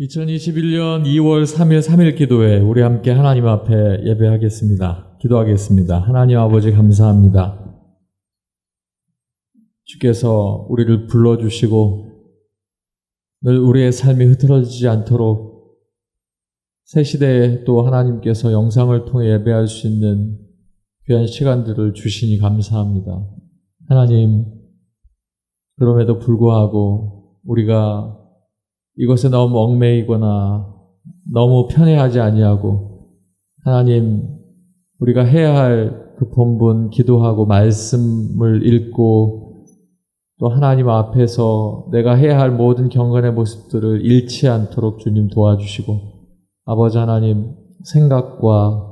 2021년 2월 3일 3일 기도회 우리 함께 하나님 앞에 예배하겠습니다. 기도하겠습니다. 하나님 아버지 감사합니다. 주께서 우리를 불러주시고 늘 우리의 삶이 흐트러지지 않도록 새 시대에 또 하나님께서 영상을 통해 예배할 수 있는 귀한 시간들을 주시니 감사합니다. 하나님, 그럼에도 불구하고 우리가 이것에 너무 얽매이거나 너무 편애하지 아니하고 하나님, 우리가 해야 할 그 본분 기도하고 말씀을 읽고 또 하나님 앞에서 내가 해야 할 모든 경건의 모습들을 잃지 않도록 주님 도와주시고 아버지 하나님, 생각과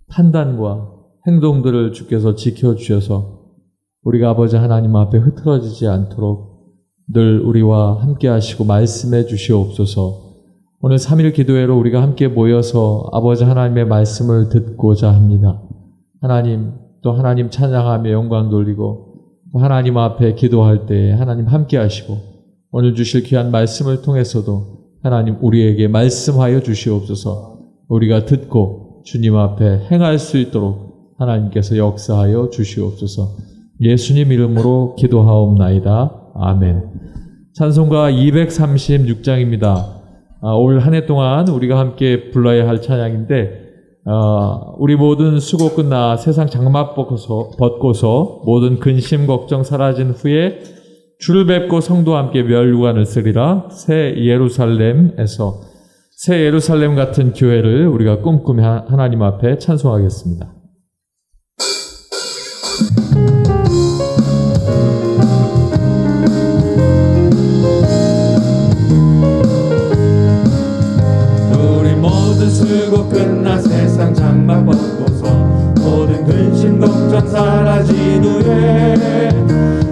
판단과 행동들을 주께서 지켜주셔서 우리가 아버지 하나님 앞에 흐트러지지 않도록 늘 우리와 함께 하시고 말씀해 주시옵소서. 오늘 3일 기도회로 우리가 함께 모여서 아버지 하나님의 말씀을 듣고자 합니다. 하나님, 또 하나님 찬양하며 영광 돌리고 또 하나님 앞에 기도할 때에 하나님 함께 하시고 오늘 주실 귀한 말씀을 통해서도 하나님 우리에게 말씀하여 주시옵소서. 우리가 듣고 주님 앞에 행할 수 있도록 하나님께서 역사하여 주시옵소서. 예수님 이름으로 기도하옵나이다. 아멘. 찬송가 236장입니다. 올 한 해 동안 우리가 함께 불러야 할 찬양인데 우리 모든 수고 끝나 세상 장막 벗고서 모든 근심 걱정 사라진 후에 주를 뵙고 성도와 함께 멸류관을 쓰리라. 새 예루살렘에서 새 예루살렘 같은 교회를 우리가 꿈꾸며 하나님 앞에 찬송하겠습니다. 수고 끝나 세상 장막 벗고서 모든 근심 걱정 사라진 후에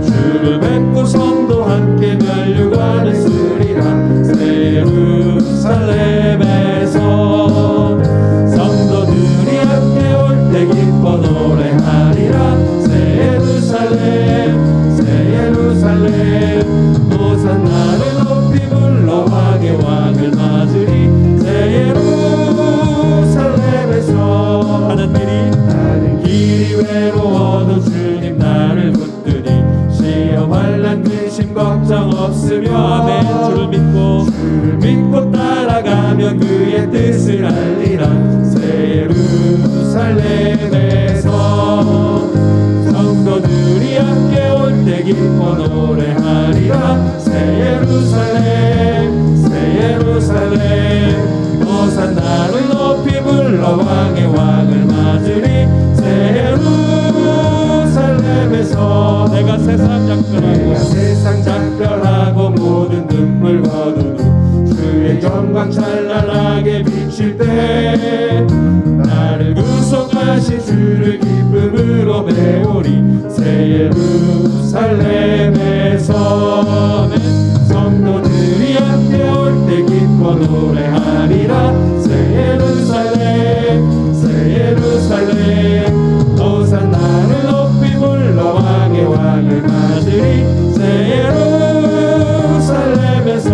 주를 뵙고 성도 함께 멸류관을 쓰리라. 새 예루살렘에서 성도들이 함께 올 때 기뻐 노래하리라. 새 예루살렘 새 예루살렘 호산나를 높이 불러 왕의 왕을 맞으리. 새 예루살렘에서 하는 길이 외로워도 주님 나를 붙드니 시험 환난 근심 걱정 없으며 아멘. 주를 믿고 따라가면 그의 뜻을 알리라. 새 예루살렘에서 성도들이 함께 올 때 기뻐 노래하리라. 새 예루살렘 새 예루살렘 호산나를 높이 불러 왕의 왕을 맞으리. 새 예루살렘에서 내가 세상 작별하고 모든 눈물 거두고 주의 영광 찬란하게 비칠 때 나를 구속하신 주를 기쁨으로 배우리. 새 예루살렘에서 성도들이 함께 올 때 기뻐 노래하리라. 새 예루살렘 새 예루살렘 호산나를 높이 불러 왕의 왕을 맞으리. 새 예루살렘에서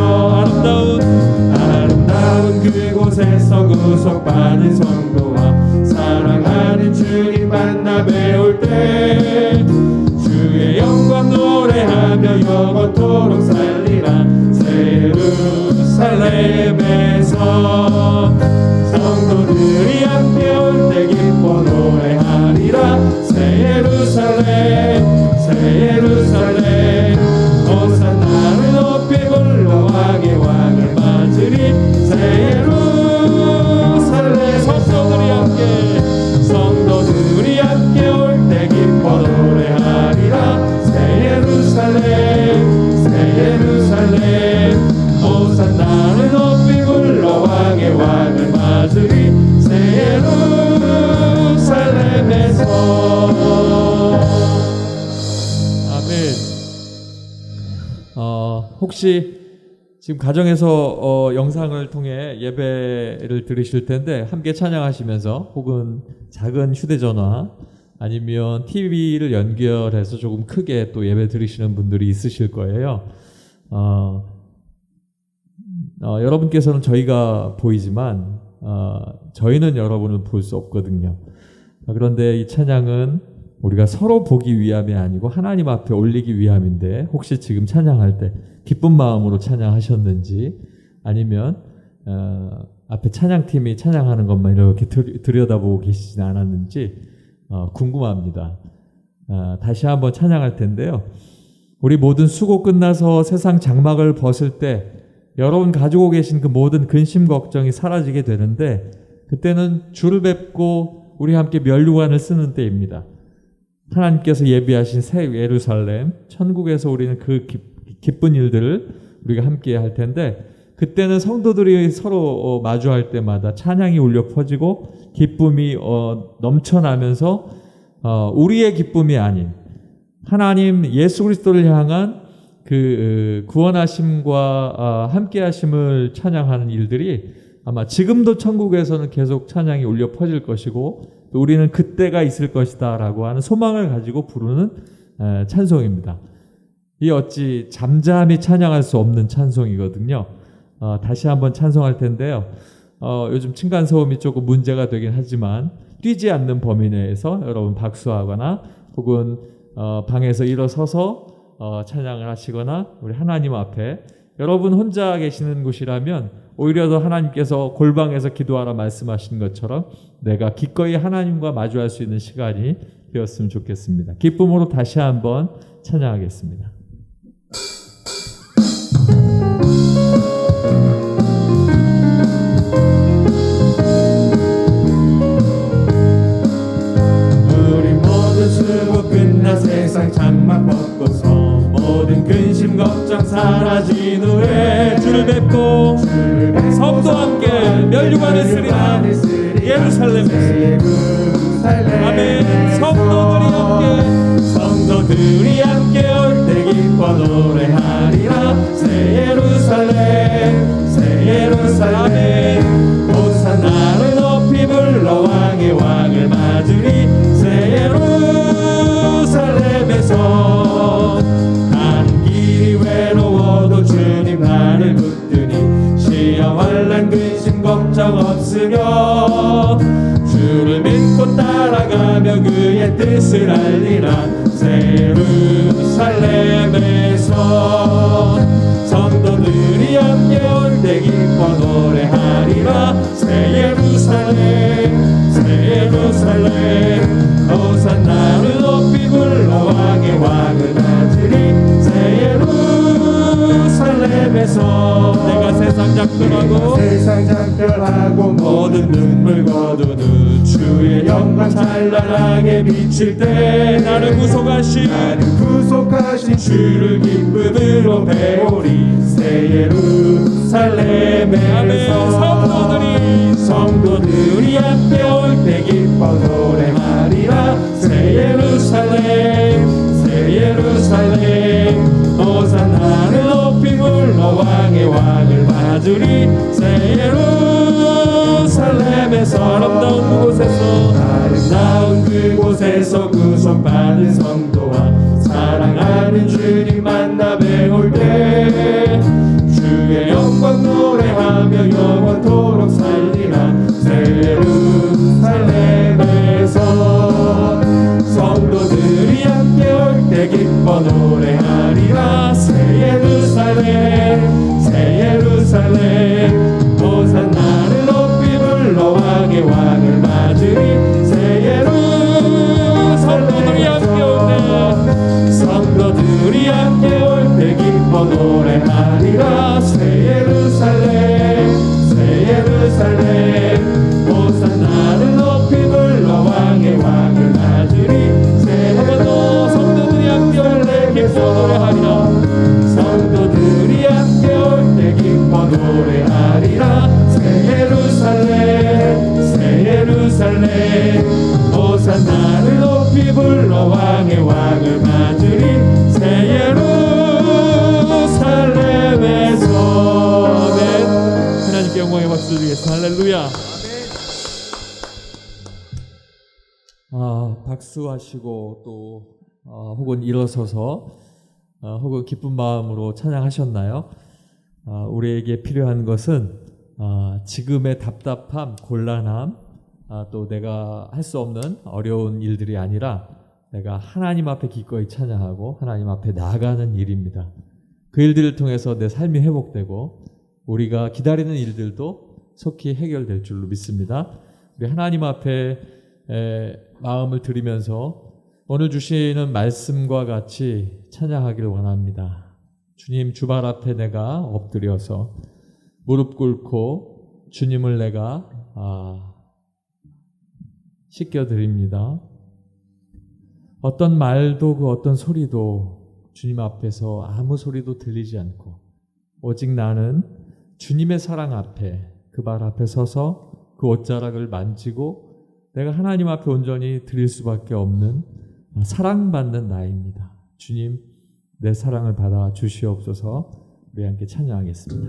아름다운 그곳에서 구속받은 성도와 사랑하는 주님 만나 배울 때 주의 영광 노래하며 영원토록 살리라. 새 예루살렘에서 성도들이 함께 올 때 기뻐 노래하리라. 새 예루살렘 새 예루살렘 호산나를 높이 불러 왕의 왕을 맞으리. 새 예루살렘 성도들이 함께 올 때 기뻐 노래하리라. 새 예루살렘 새 예루살렘 호산나를 높이 불러 왕의 왕을 맞으리. 새 예루살렘에서 아멘. 혹시 지금 가정에서 영상을 통해 예배를 들으실 텐데 함께 찬양하시면서 혹은 작은 휴대전화 아니면 TV를 연결해서 조금 크게 또 예배 들으시는 분들이 있으실 거예요. 여러분께서는 저희가 보이지만 저희는 여러분을 볼 수 없거든요. 그런데 이 찬양은 우리가 서로 보기 위함이 아니고 하나님 앞에 올리기 위함인데, 혹시 지금 찬양할 때 기쁜 마음으로 찬양하셨는지, 아니면 앞에 찬양팀이 찬양하는 것만 이렇게 들여다보고 계시진 않았는지 궁금합니다. 다시 한번 찬양할 텐데요. 우리 모든 수고 끝나서 세상 장막을 벗을 때 여러분 가지고 계신 그 모든 근심 걱정이 사라지게 되는데, 그때는 주를 뵙고 우리 함께 면류관을 쓰는 때입니다. 하나님께서 예비하신 새 예루살렘, 천국에서 우리는 그 기쁜 일들을 우리가 함께 할 텐데, 그때는 성도들이 서로 마주할 때마다 찬양이 울려 퍼지고 기쁨이 넘쳐나면서 우리의 기쁨이 아닌 하나님 예수 그리스도를 향한 그 구원하심과 함께하심을 찬양하는 일들이 아마 지금도 천국에서는 계속 찬양이 울려 퍼질 것이고, 또 우리는 그때가 있을 것이다 라고 하는 소망을 가지고 부르는 찬송입니다. 이 어찌 잠잠히 찬양할 수 없는 찬송이거든요. 다시 한번 찬송할 텐데요. 요즘 층간소음이 조금 문제가 되긴 하지만 뛰지 않는 범위 내에서 여러분 박수하거나 혹은 방에서 일어서서 찬양을 하시거나, 우리 하나님 앞에, 여러분 혼자 계시는 곳이라면 오히려 더 하나님께서 골방에서 기도하라 말씀하신 것처럼 내가 기꺼이 하나님과 마주할 수 있는 시간이 되었으면 좋겠습니다. 기쁨으로 다시 한번 찬양하겠습니다. 우리 모든 수고 끝나 세상 장막 벗고서 모든 근심 걱정 사라진 후에 주를 뵙고 성도와 함께 면류관을 쓰리라. 예루살렘에서 아멘. 성도들이 함께 올 때 기뻐 노래하리라. 새 예루살렘 호산나를 높이 불러 왕의 왕을 맞으리. 새 예루살렘에서 가는 길이 외로워도 주님 나를 붙드니 시험 환난 근심 걱정 없으며 주를 믿고 따라가며 그의 뜻을 알리라. 새 예루살렘에서 성도들이 함께 올 때 기뻐 노래하리라. 새 예루살렘 호산나를 높이 불러 왕의 왕을 맞으리. 새 예루살렘에서 내가 세상 작별하고 모든 눈물 거두는 주의 영광 찬란하게 비칠 때 나를 구속하신 주를 기쁨으로 배우리. 새 예루살렘에서 성도들이 함께 올 때 기뻐 노래하리라. 새 예루살렘 호산나를 높이 불러 왕의 왕을 맞으리. 새 예루살렘에서 아름다운 그곳에서 구속받은 성도와 사랑하는 주님 만나 배울 때 주의 영광 노래하며 영원토록 살리라. 새 예루살렘에서 성도들이 함께 올 때 기뻐 노래하리라. 새 예루살렘 호산나를 높이 불러 왕의 왕을 맞으리. 새 예루살렘 성도들이 함께 올 때 기뻐 노래하리라. 새 예루살렘 호산나를 높이 불러 왕의 왕을 맞으리. 성도들이 함께 올 때 기뻐 노래하리라. 성도들이 함께 올 때 기뻐 노래하리라. 새 예루살렘 호산나를 높이 불러 왕의 왕을 맞으리. 새 예루살렘에서 아멘. 하나님께 영광의 박수 드리겠습니다. 할렐루야. 박수하시고 또 혹은 일어서서 혹은 기쁜 마음으로 찬양하셨나요? 우리에게 필요한 것은 지금의 답답함, 곤란함, 또 내가 할 수 없는 어려운 일들이 아니라 내가 하나님 앞에 기꺼이 찬양하고 하나님 앞에 나아가는 일입니다. 그 일들을 통해서 내 삶이 회복되고 우리가 기다리는 일들도 속히 해결될 줄로 믿습니다. 우리 하나님 앞에 마음을 드리면서 오늘 주시는 말씀과 같이 찬양하기를 원합니다. 주님, 주발 앞에 내가 엎드려서 무릎 꿇고 주님을 내가 씻겨드립니다. 어떤 말도 그 어떤 소리도 주님 앞에서 아무 소리도 들리지 않고 오직 나는 주님의 사랑 앞에 그 발 앞에 서서 그 옷자락을 만지고 내가 하나님 앞에 온전히 드릴 수밖에 없는 사랑받는 나입니다. 주님, 내 사랑을 받아 주시옵소서. 우리 함께 찬양하겠습니다.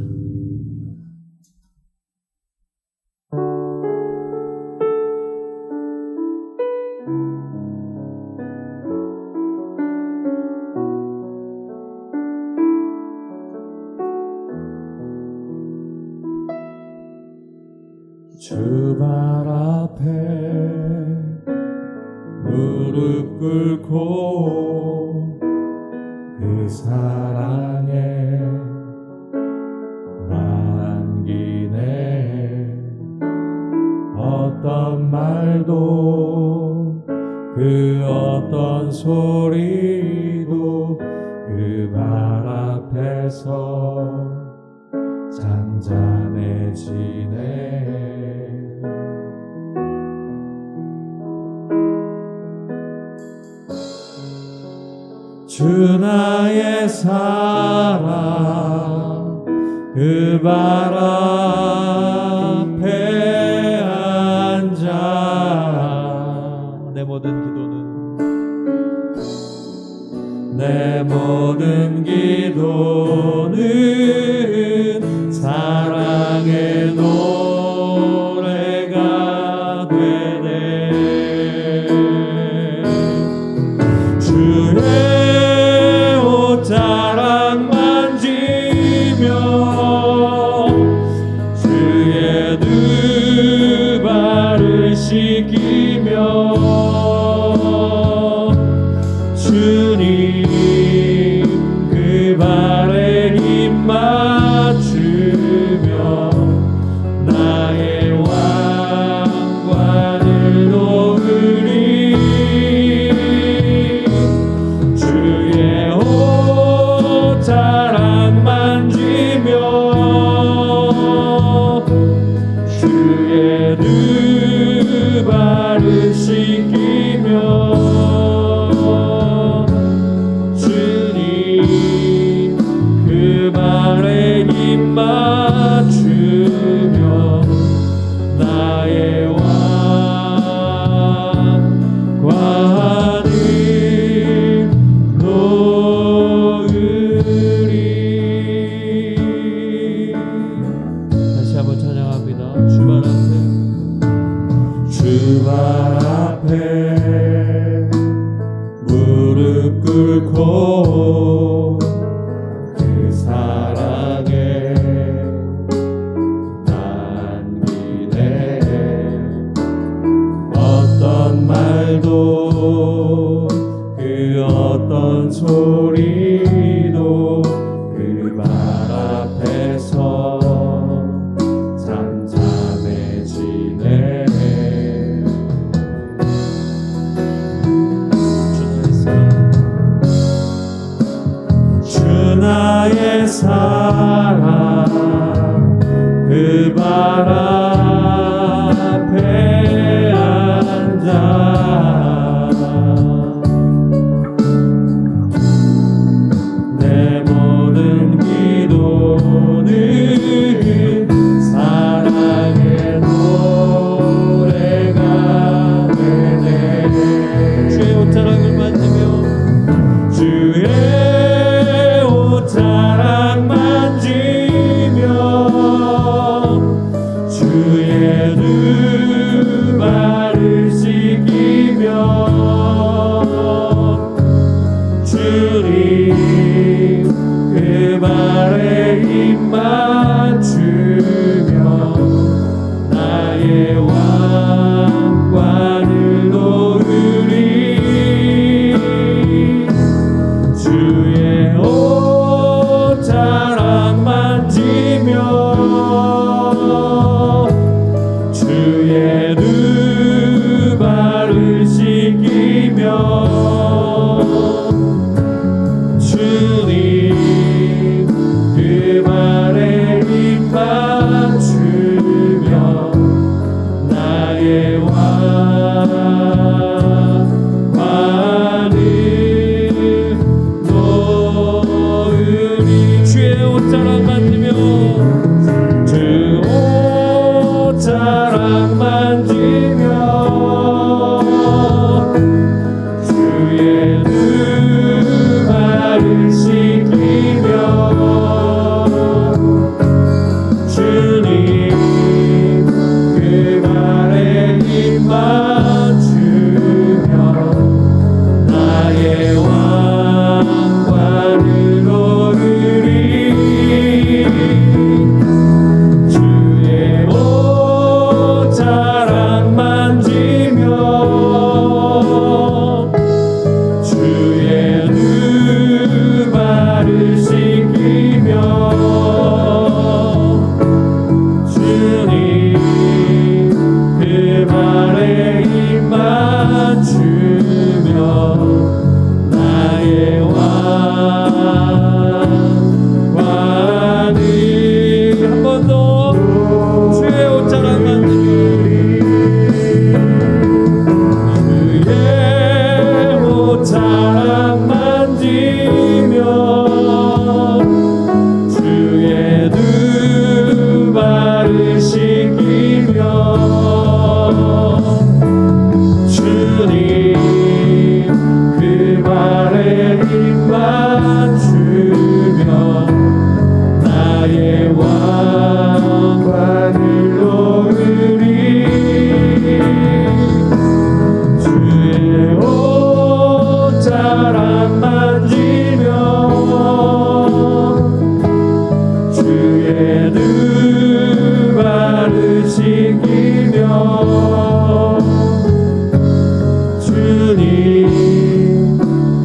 주발 앞에 무릎 꿇고 그 사랑에 남기네. 어떤 말도 그 어떤 소리도 그 발 앞에서 잔잔해지네. 주 나의 사랑 그 발 앞에 앉아 내 모든 기도는 사랑의 노래가 되네. 주의 옷자락 만지며 주의 두 발을 씻기며 주님 그 발에 힘 맞추며 나의 왕관을 놓으리. 주의 옷자락 만지며 주의 두 발을 씻기며 그 발에 힘 맞추며 나의 왕관을 놓으리. 다시 한번 찬양합니다. 주발 앞에 무릎 꿇고 그 사랑에 남기네. 주의 옷자락 만지며 주의 두 발을 씻기며 주님 그 발에 입 맞추며 나의 왕관을 한 번 더 주의 옷자락 만지며 주의 옷자락 만지며 주의 두 발을 씻기며 주님 그 발에 입 맞추며 나의 왕관을 놓으리 주의 옷자락 만지며 주의 두 발을 씻기며 주님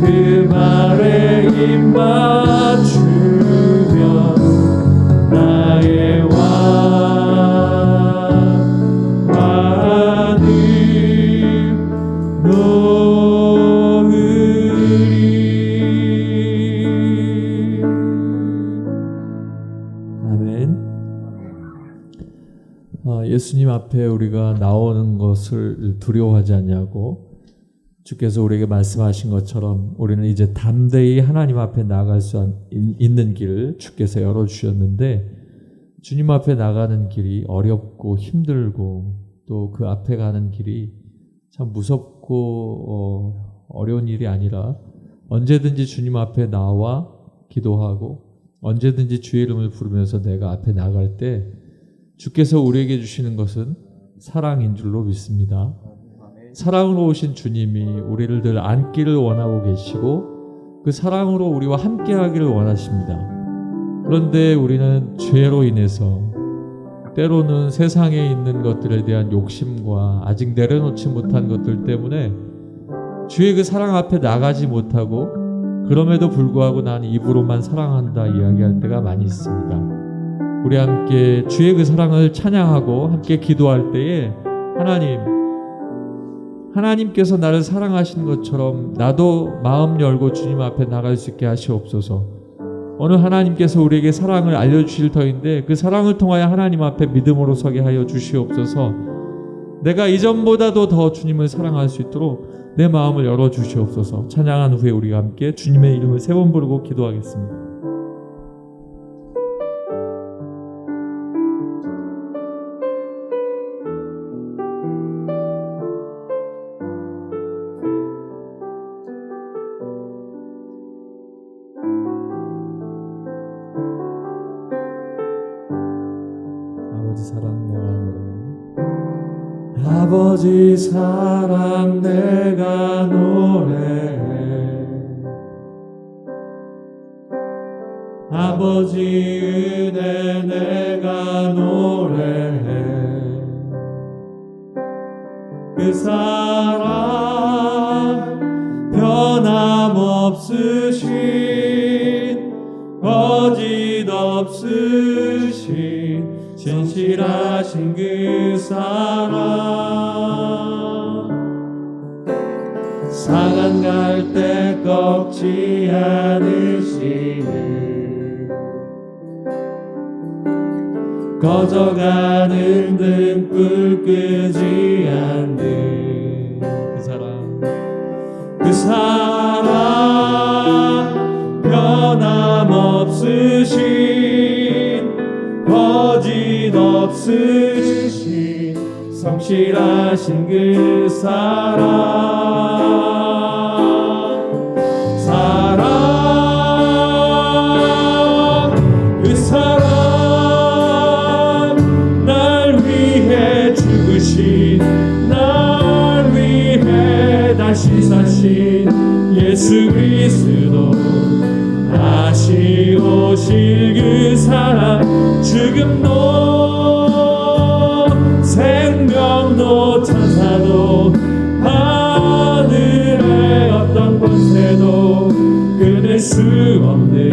그 발에 입 맞추며 나의 왕관을 놓으리. 아멘. 예수님 앞에 우리가 나오는 것을 두려워하지 않냐고 주께서 우리에게 말씀하신 것처럼 우리는 이제 담대히 하나님 앞에 나아갈 수 있는 길을 주께서 열어주셨는데, 주님 앞에 나가는 길이 어렵고 힘들고 또 그 앞에 가는 길이 참 무섭고 어려운 일이 아니라 언제든지 주님 앞에 나와 기도하고 언제든지 주의 이름을 부르면서 내가 앞에 나갈 때 주께서 우리에게 주시는 것은 사랑인 줄로 믿습니다. 사랑으로 오신 주님이 우리를 늘 안기를 원하고 계시고 그 사랑으로 우리와 함께하기를 원하십니다. 그런데 우리는 죄로 인해서 때로는 세상에 있는 것들에 대한 욕심과 아직 내려놓지 못한 것들 때문에 주의 그 사랑 앞에 나가지 못하고, 그럼에도 불구하고 나는 입으로만 사랑한다 이야기할 때가 많이 있습니다. 우리 함께 주의 그 사랑을 찬양하고 함께 기도할 때에 하나님께서 나를 사랑하신 것처럼 나도 마음 열고 주님 앞에 나갈 수 있게 하시옵소서. 오늘 하나님께서 우리에게 사랑을 알려주실 터인데 그 사랑을 통하여 하나님 앞에 믿음으로 서게 하여 주시옵소서. 내가 이전보다도 더 주님을 사랑할 수 있도록 내 마음을 열어주시옵소서. 찬양한 후에 우리가 함께 주님의 이름을 세 번 부르고 기도하겠습니다. 아버지 사랑 내가 노래해. 아버지 은혜 내가 노래해. 그 사랑 변함없으신 거짓 없으신 진실하신 그 사랑, 상한 갈 때 꺾지 않으시는, 꺼져가는 등불 끄지 않는 그 사랑 변함없으신 거짓 없으신 성실하신 그 사랑 그 사랑 날 위해 죽으신 날 위해 다시 사신 예수 그리스도 다시 오실 그 사랑 죽음도 생명도 천사도 하늘의 어떤 곳에도 끊을 수 없는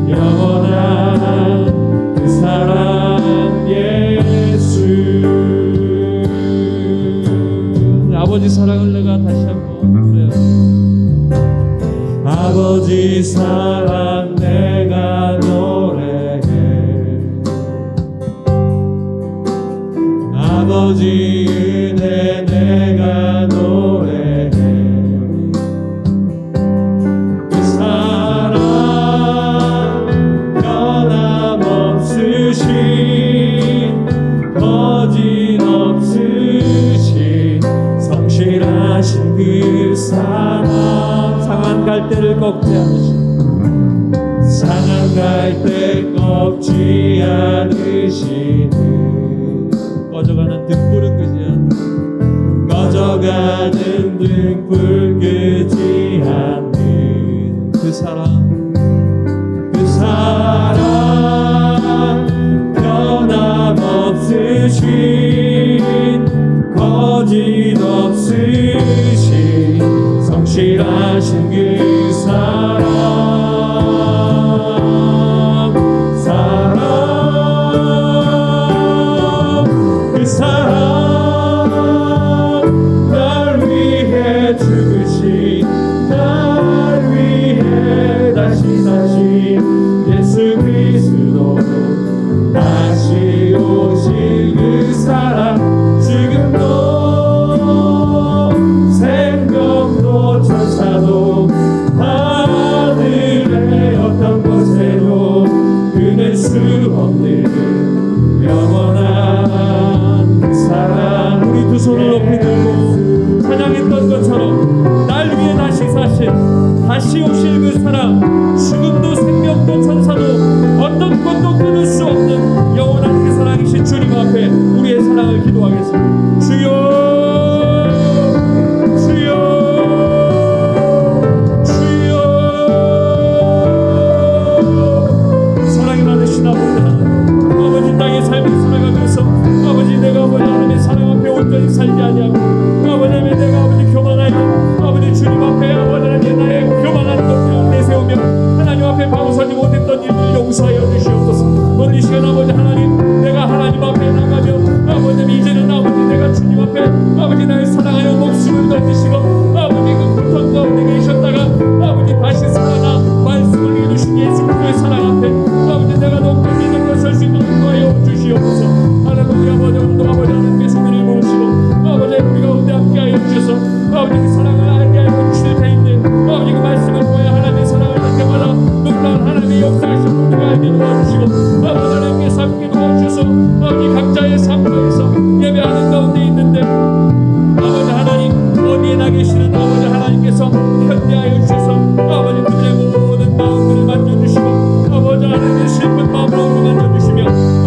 영원한 그 사랑 예수. 아버지 사랑을 내가 다시 한번 그래요. 아버지 사랑 내가 노래해. 아버지 은혜 내가 노래해. 그 사랑 변함없으신 거짓없으신 성실하신 그 사랑. 상한 갈대를 꺾지 않으시는, 상한 갈대 꺾지 않으시는, 꺼져가는 등불을 끄지 않는, 꺼져가는 등불 끄지 않는 그 사랑. 그 사랑 변함없으신 거짓없으신 성실하신 그 사랑. 그 사랑 날 위해 죽으신, 날 위해 다시 예수 그리스도 다시 오실 그 사랑. 지금도 생명도 천사도 하늘의 어떤 곳에도 끊을 수 없는 영원한 그 사랑. 우리 두 손을 높이 들고 찬양했던 것처럼 날 위해 다시 사신, 다시 오실 그 사랑. 죽음도 생명도 천사도 어떤 것도 끊을 수 없는 영원한 그 사랑이신 주님 앞에 우리의 사랑을 기도하겠습니다. 주여, 주여, 주여. 사랑이 많으신 아버지 하나님, 아버지 땅의 삶을 살아가면서 아버지 내가 아버지 하나님의 사랑 앞에 온전히 살지 아니하고 아버지 하나님 내가 아버지 교만하여 아버지 주님 앞에 아버지 하나님 나의 교만한 것들을 내세우며 하나님 앞에 방어하지 못했던 일을 용서하여 주시옵소서. 오늘 이 시간 아버지 하나님, 내가 하나님 앞에 나가며 아버지 이제는 아버지 내가 주님 앞에 아버지 나의 사랑하여 목숨을 던지시고 아버지 그 고통 가운데 계셨다가 아버지 다시 살아나 말씀을 이루신 예수 그리스도의 사랑 앞에 아버지 내가 높고 믿음으로 설 수 있도록 도와여 주시옵소서. 할렐루야. 아버지 오늘도 아버지 하나님께서 우리를 모시고 아버지 우리 가운데 함께하여 주셔서 아버지 그 사랑을 알게 하여 주실 때인데 아버지 그 말씀을 통해 하나님의 사랑을 느껴마다 놀라운 하나님의 역사하신 우리가 알게 도와주시고 아버지 하나님께서 함께 도와주셔서 아버지 각자의 삶에서 예배하는 가운데 있는데 아버지 하나님 어디에 나 계시는 아버지 하나님께서 현대하여 주셔서 아버지 그들의 모든 마음들을 만져주시고 아버지 하나님의 슬픈 마음으로 만져주시며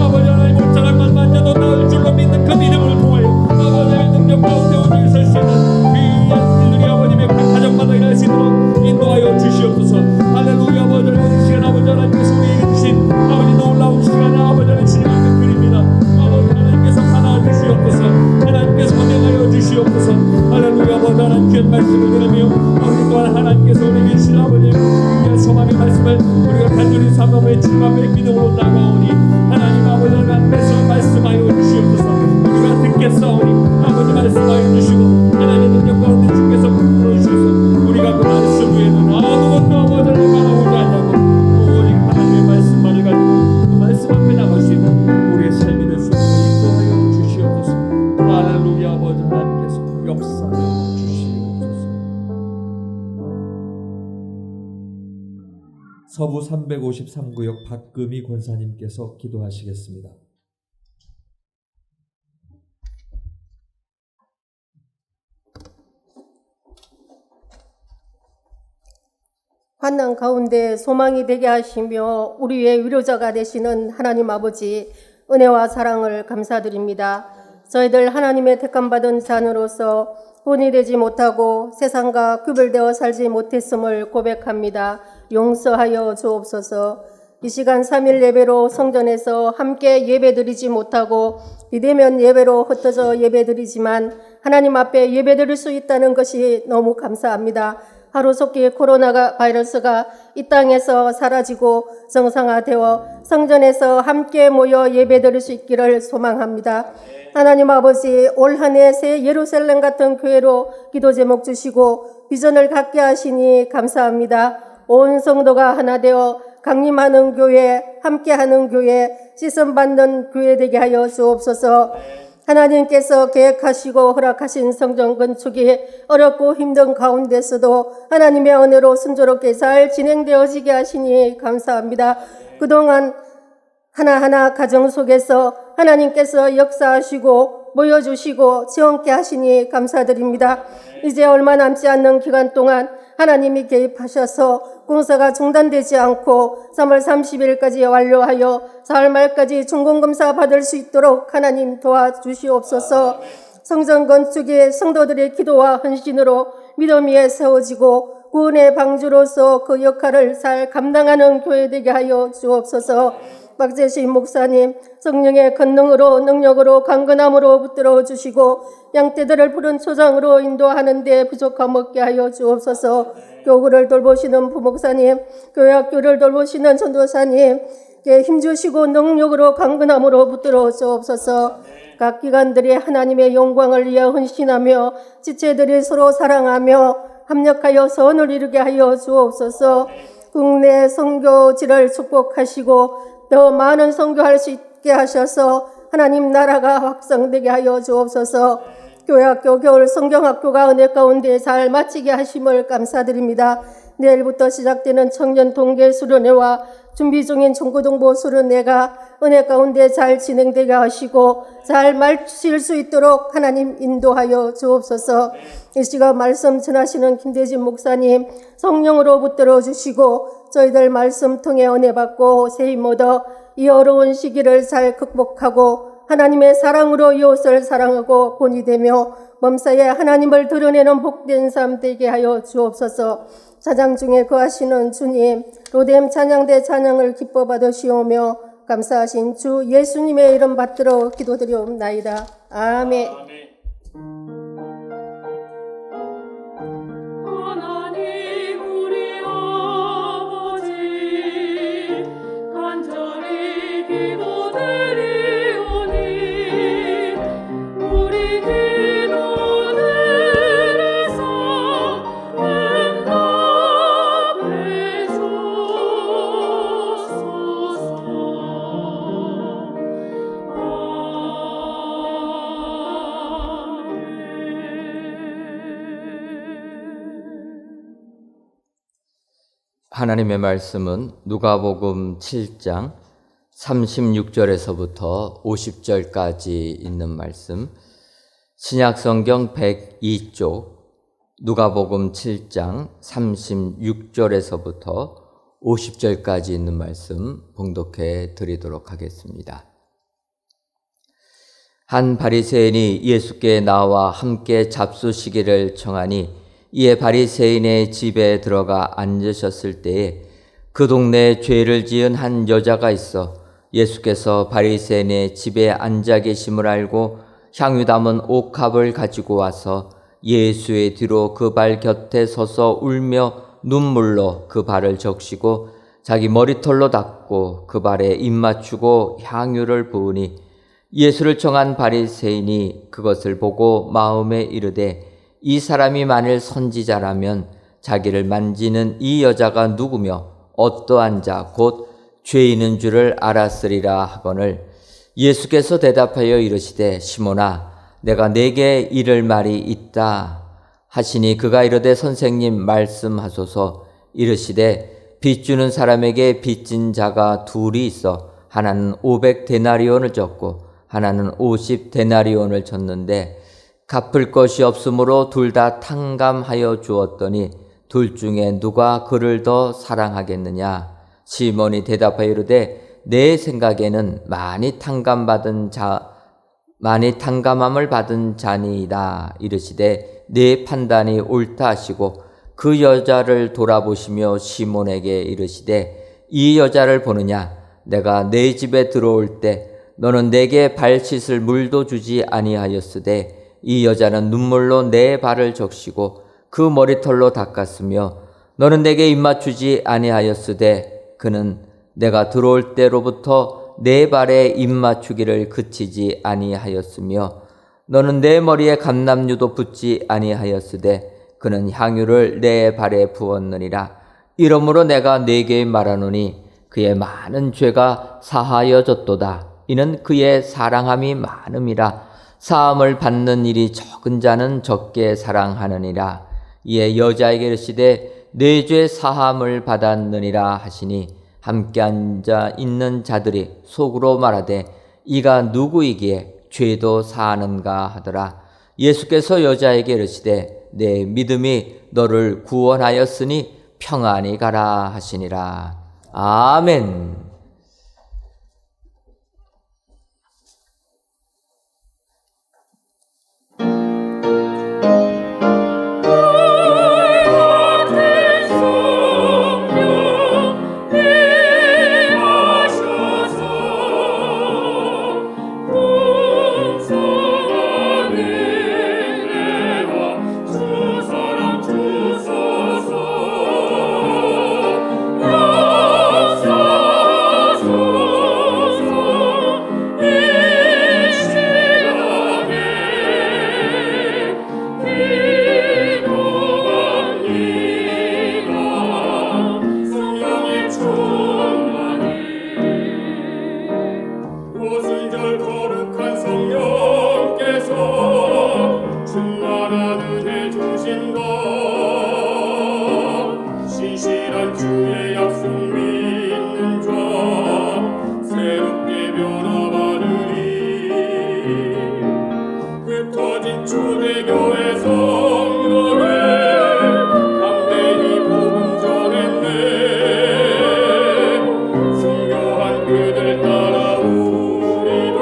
아버지 하나님 옷자락만 만져도 나을 줄로 믿는 그 믿음을 통하여 아버지 하나님의 능력 가운데 오늘 설 수 있는 귀한 일들이 아버님의 각 가정마다 일할 수 있도록 인도하여 주시옵소서. 할렐루야. 아버지 하나님 이 시간 아버지 하나님께서 우리에게 주신 아버지 놀라운 시간을 아버지 하나님 주님 앞에 드립니다. 아버지 하나님께서 하나 주시옵소서. 하나님께서 은혜하여 주시옵소서. 할렐루야. 아버지 하나님 귀한 말씀을 들으며 아버지 또한 하나님께서 우리에게 주신 아버지의 귀한 소망의 말씀을 우리가 간절히 삼아 주님 앞에 믿음으로 나가오니 하나님 아버지 앞에서 말씀하여 주시옵소서. 우리가 듣겠사오니 아버지 말씀하여 주시고 하나님의 능력 가운데 주께서 풀어주셔서 우리가 그 말씀 외에는 아무것도 아버지 하나님 바라보지 않냐고 오직 하나님의 말씀만을 가지고 그 말씀 앞에 나갈 수 있는 우리의 삶이 될 수 있도록 인도하여 주시옵소서. 할렐루야. 아버지 하나님께서 역사하여 주시옵소서. 서부 353구역 박금희 권사님께서 기도하시겠습니다. 환난 가운데 소망이 되게 하시며 우리의 위로자가 되시는 하나님 아버지 은혜와 사랑을 감사드립니다. 저희들 하나님의 택함받은 자녀로서 본이 되지 못하고 세상과 구별되어 살지 못했음을 고백합니다. 용서하여 주옵소서. 이 시간 3일 예배로 성전에서 함께 예배드리지 못하고 비대면 예배로 흩어져 예배드리지만 하나님 앞에 예배드릴 수 있다는 것이 너무 감사합니다. 하루속히 코로나 바이러스가 이 땅에서 사라지고 정상화되어 성전에서 함께 모여 예배드릴 수 있기를 소망합니다. 하나님 아버지, 올 한 해 새 예루살렘 같은 교회로 기도 제목 주시고 비전을 갖게 하시니 감사합니다. 온 성도가 하나 되어 강림하는 교회, 함께하는 교회, 씻음받는 교회 되게 하여 주옵소서. 하나님께서 계획하시고 허락하신 성전 건축이 어렵고 힘든 가운데서도 하나님의 은혜로 순조롭게 잘 진행되어지게 하시니 감사합니다. 그동안 하나하나 가정 속에서 하나님께서 역사하시고 모여주시고 지원케 하시니 감사드립니다. 이제 얼마 남지 않는 기간 동안 하나님이 개입하셔서 공사가 중단되지 않고 3월 30일까지 완료하여 4월 말까지 준공검사 받을 수 있도록 하나님 도와주시옵소서. 성전 건축이 성도들의 기도와 헌신으로 믿음 위에 세워지고 구원의 방주로서 그 역할을 잘 감당하는 교회 되게 하여 주옵소서. 박재신 목사님, 성령의 권능으로 능력으로 강건함으로 붙들어 주시고 양떼들을 푸른 초장으로 인도하는 데 부족함 없게 하여 주옵소서. 교구를 돌보시는 부목사님, 교회 학교를 돌보시는 전도사님께 힘주시고 능력으로 강건함으로 붙들어 주옵소서. 각 기관들이 하나님의 영광을 위해 헌신하며 지체들이 서로 사랑하며 합력하여 선을 이루게 하여 주옵소서. 국내 선교지를 축복하시고 더 많은 선교할 수 있게 하셔서 하나님 나라가 확장되게 하여 주옵소서. 교회학교 겨울 성경학교가 은혜 가운데 잘 마치게 하심을 감사드립니다. 내일부터 시작되는 청년 동계 수련회와 준비 중인 중고등부 수련회가 은혜 가운데 잘 진행되게 하시고 잘 마칠 수 있도록 하나님 인도하여 주옵소서. 이 시간 말씀 전하시는 김대진 목사님 성령으로 붙들어 주시고 저희들 말씀 통해 은혜 받고 새 힘 얻어 이 어려운 시기를 잘 극복하고 하나님의 사랑으로 이웃을 사랑하고 본이 되며 범사에 하나님을 드러내는 복된 삶 되게 하여 주옵소서. 찬양 중에 거하시는 주님, 로뎀 찬양대 찬양을 기뻐 받으시오며 감사하신 주 예수님의 이름 받들어 기도드리옵나이다. 아멘. 하나님 우리 아버지 간절히 기도드리오니 우리 기도 들으사 응답해 하나님의 말씀은 누가복음 7장 36절에서부터 50절까지 있는 말씀, 신약성경 102쪽 누가복음 7장 36절에서부터 50절까지 있는 말씀 봉독해 드리도록 하겠습니다. 한 바리새인이 예수께 나와 함께 잡수시기를 청하니 이에 바리새인의 집에 들어가 앉으셨을 때에 그 동네에 죄를 지은 한 여자가 있어 예수께서 바리새인의 집에 앉아 계심을 알고 향유 담은 옥합을 가지고 와서 예수의 뒤로 그 발 곁에 서서 울며 눈물로 그 발을 적시고 자기 머리털로 닦고 그 발에 입 맞추고 향유를 부으니 예수를 청한 바리새인이 그것을 보고 마음에 이르되 이 사람이 만일 선지자라면 자기를 만지는 이 여자가 누구며 어떠한 자 곧 죄인인 줄을 알았으리라 하거늘 예수께서 대답하여 이르시되 시몬아 내가 네게 이를 말이 있다 하시니 그가 이르되 선생님 말씀하소서. 이르시되 빚 주는 사람에게 빚진 자가 둘이 있어 하나는 500데나리온을 졌고 하나는 50데나리온을 졌는데 갚을 것이 없으므로 둘 다 탕감하여 주었더니 둘 중에 누가 그를 더 사랑하겠느냐? 시몬이 대답하여 이르되 내 생각에는 많이 탕감함을 받은 자니이다. 이르시되 내 판단이 옳다 하시고 그 여자를 돌아보시며 시몬에게 이르시되 이 여자를 보느냐? 내가 내 집에 들어올 때 너는 내게 발 씻을 물도 주지 아니하였으되 이 여자는 눈물로 내 발을 적시고 그 머리털로 닦았으며 너는 내게 입맞추지 아니하였으되 그는 내가 들어올 때로부터 내 발에 입맞추기를 그치지 아니하였으며 너는 내 머리에 감람유도 붓지 아니하였으되 그는 향유를 내 발에 부었느니라. 이러므로 내가 네게 말하노니 그의 많은 죄가 사하여졌도다. 이는 그의 사랑함이 많음이라. 사함을 받는 일이 적은 자는 적게 사랑하느니라. 이에 여자에게 이르시되 내 죄 사함을 받았느니라 하시니 함께 앉아 있는 자들이 속으로 말하되 이가 누구이기에 죄도 사하는가 하더라. 예수께서 여자에게 이르시되 내 믿음이 너를 구원하였으니 평안히 가라 하시니라. 아멘. 오순절 거룩한 성령께서 충만하는 해 주신다. 신실한 주의 약속 믿는 자 새롭게 변화받으리. 흩어진 초대교회 성도들 담대히 복음 전했네. 순교한 그들 따라 우리도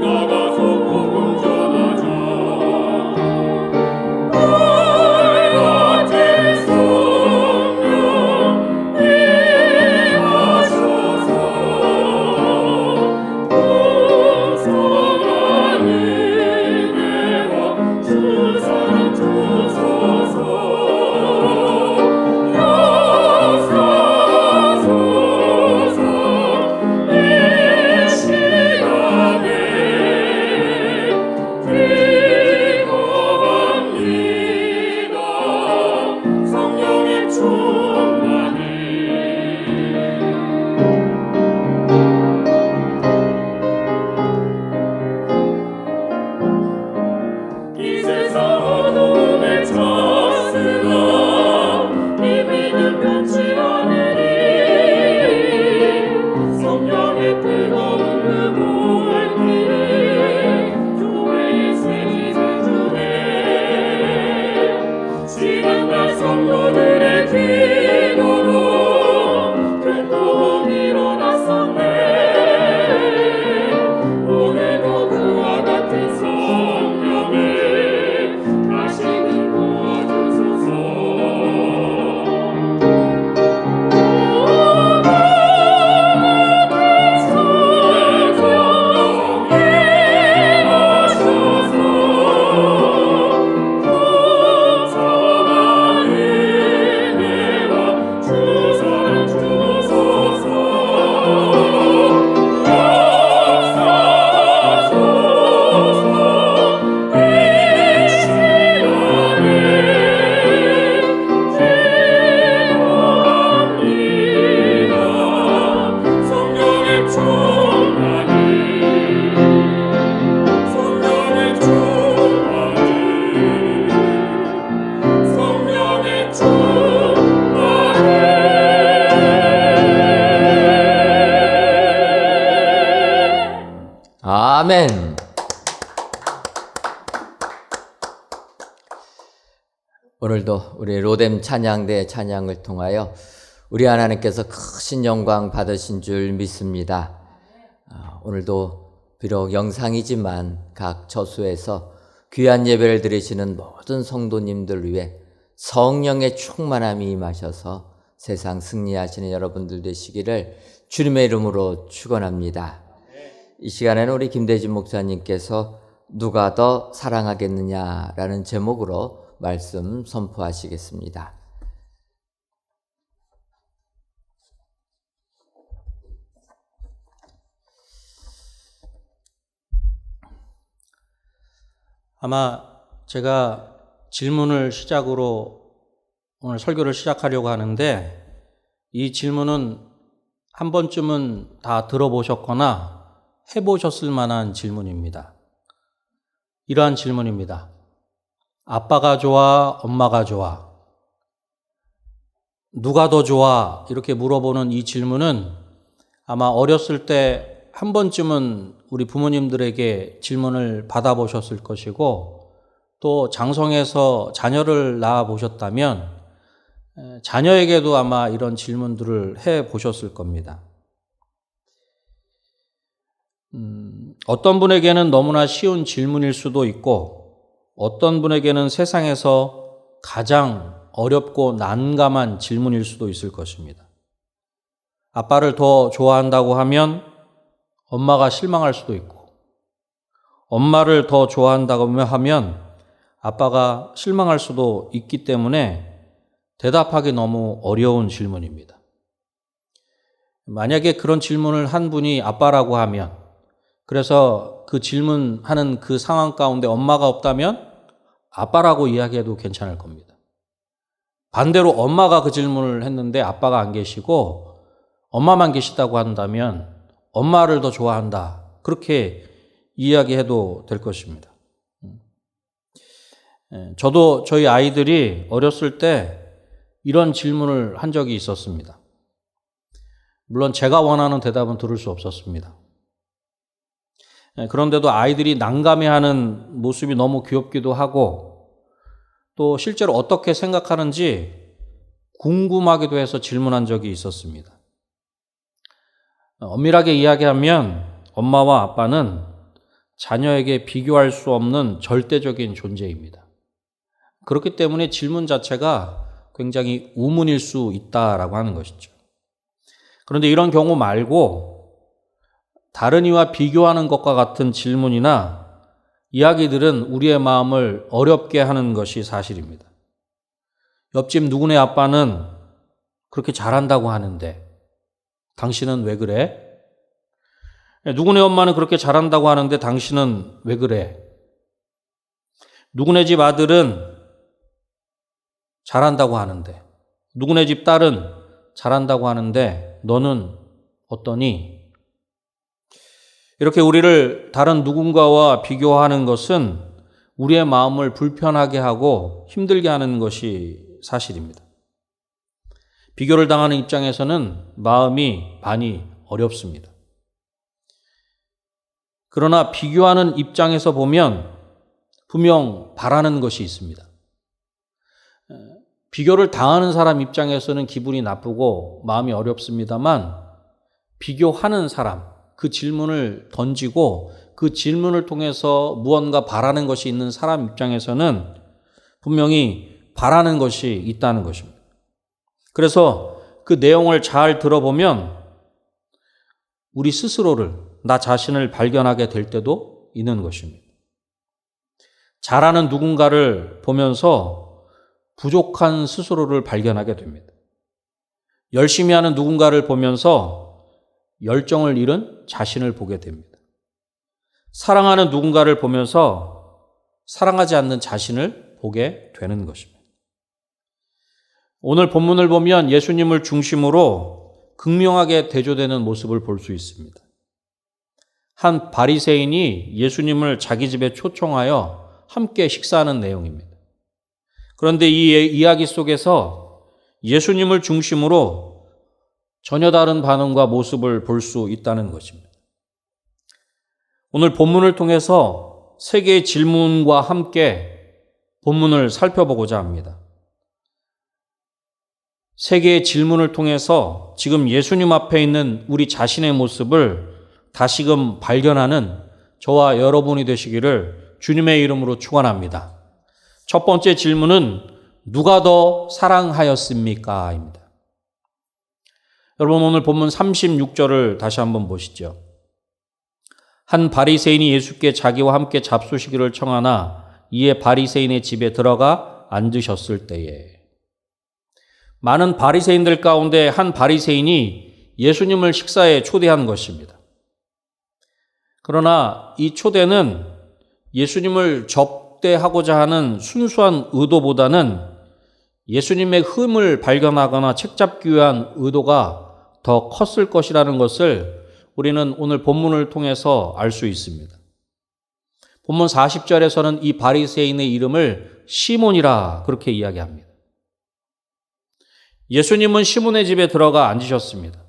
나가서 복음 전하자. 같은 성령 임하소서. 풍성한 은혜와 주사랑 주소서. 역사소서. 이 시간에 기도합니다. 성령의 충만히. 이 세상 어둠에 찼으나 이 믿음 변치 않으리. 성령의 뜨거운 그 물길이 교회의 새기는 중에 시간과 성도들의 기도로 큰 도움이 일어났었네. 오늘도 그와 같은 성령을 다시금 부어주소서. 성령의 충만히. 성령의 충만히. 성령의 충만히. 아멘. 오늘도 우리 로뎀 찬양대 찬양을 통하여 우리 하나님께서 크신 영광 받으신 줄 믿습니다. 오늘도 비록 영상이지만 각 처소에서 귀한 예배를 드리시는 모든 성도님들 위해 성령의 충만함이 임하셔서 세상 승리하시는 여러분들 되시기를 주님의 이름으로 축원합니다. 이 시간에는 우리 김대진 목사님께서 누가 더 사랑하겠느냐라는 제목으로 말씀 선포하시겠습니다. 아마 제가 질문을 시작으로 오늘 설교를 시작하려고 하는데, 이 질문은 한 번쯤은 다 들어보셨거나 해보셨을 만한 질문입니다. 이러한 질문입니다. 아빠가 좋아, 엄마가 좋아? 누가 더 좋아? 이렇게 물어보는 이 질문은 아마 어렸을 때 한 번쯤은 우리 부모님들에게 질문을 받아보셨을 것이고, 또 장성해서 자녀를 낳아보셨다면 자녀에게도 아마 이런 질문들을 해보셨을 겁니다. 어떤 분에게는 너무나 쉬운 질문일 수도 있고, 어떤 분에게는 세상에서 가장 어렵고 난감한 질문일 수도 있을 것입니다. 아빠를 더 좋아한다고 하면 엄마가 실망할 수도 있고, 엄마를 더 좋아한다고 하면 아빠가 실망할 수도 있기 때문에 대답하기 너무 어려운 질문입니다. 만약에 그런 질문을 한 분이 아빠라고 하면, 그래서 그 질문하는 그 상황 가운데 엄마가 없다면 아빠라고 이야기해도 괜찮을 겁니다. 반대로 엄마가 그 질문을 했는데 아빠가 안 계시고 엄마만 계시다고 한다면 엄마를 더 좋아한다, 그렇게 이야기해도 될 것입니다. 저도 저희 아이들이 어렸을 때 이런 질문을 한 적이 있었습니다. 물론 제가 원하는 대답은 들을 수 없었습니다. 그런데도 아이들이 난감해하는 모습이 너무 귀엽기도 하고, 또 실제로 어떻게 생각하는지 궁금하기도 해서 질문한 적이 있었습니다. 엄밀하게 이야기하면 엄마와 아빠는 자녀에게 비교할 수 없는 절대적인 존재입니다. 그렇기 때문에 질문 자체가 굉장히 우문일 수 있다라고 하는 것이죠. 그런데 이런 경우 말고 다른 이와 비교하는 것과 같은 질문이나 이야기들은 우리의 마음을 어렵게 하는 것이 사실입니다. 옆집 누구네 아빠는 그렇게 잘한다고 하는데 당신은 왜 그래? 누구네 엄마는 그렇게 잘한다고 하는데 당신은 왜 그래? 누구네 집 아들은 잘한다고 하는데, 누구네 집 딸은 잘한다고 하는데 너는 어떠니? 이렇게 우리를 다른 누군가와 비교하는 것은 우리의 마음을 불편하게 하고 힘들게 하는 것이 사실입니다. 비교를 당하는 입장에서는 마음이 많이 어렵습니다. 그러나 비교하는 입장에서 보면 분명 바라는 것이 있습니다. 비교를 당하는 사람 입장에서는 기분이 나쁘고 마음이 어렵습니다만, 비교하는 사람, 그 질문을 던지고 그 질문을 통해서 무언가 바라는 것이 있는 사람 입장에서는 분명히 바라는 것이 있다는 것입니다. 그래서 그 내용을 잘 들어보면 우리 스스로를, 나 자신을 발견하게 될 때도 있는 것입니다. 잘하는 누군가를 보면서 부족한 스스로를 발견하게 됩니다. 열심히 하는 누군가를 보면서 열정을 잃은 자신을 보게 됩니다. 사랑하는 누군가를 보면서 사랑하지 않는 자신을 보게 되는 것입니다. 오늘 본문을 보면 예수님을 중심으로 극명하게 대조되는 모습을 볼 수 있습니다. 한 바리새인이 예수님을 자기 집에 초청하여 함께 식사하는 내용입니다. 그런데 이 이야기 속에서 예수님을 중심으로 전혀 다른 반응과 모습을 볼 수 있다는 것입니다. 오늘 본문을 통해서 세 개의 질문과 함께 본문을 살펴보고자 합니다. 세 개의 질문을 통해서 지금 예수님 앞에 있는 우리 자신의 모습을 다시금 발견하는 저와 여러분이 되시기를 주님의 이름으로 축원합니다. 첫 번째 질문은 누가 더 사랑하였습니까? 입니다. 여러분 오늘 본문 36절을 다시 한번 보시죠. 한 바리새인이 예수께 자기와 함께 잡수시기를 청하나 이에 바리새인의 집에 들어가 앉으셨을 때에. 많은 바리새인들 가운데 한 바리새인이 예수님을 식사에 초대한 것입니다. 그러나 이 초대는 예수님을 접대하고자 하는 순수한 의도보다는 예수님의 흠을 발견하거나 책잡기 위한 의도가 더 컸을 것이라는 것을 우리는 오늘 본문을 통해서 알 수 있습니다. 본문 40절에서는 이 바리새인의 이름을 시몬이라 그렇게 이야기합니다. 예수님은 시몬의 집에 들어가 앉으셨습니다.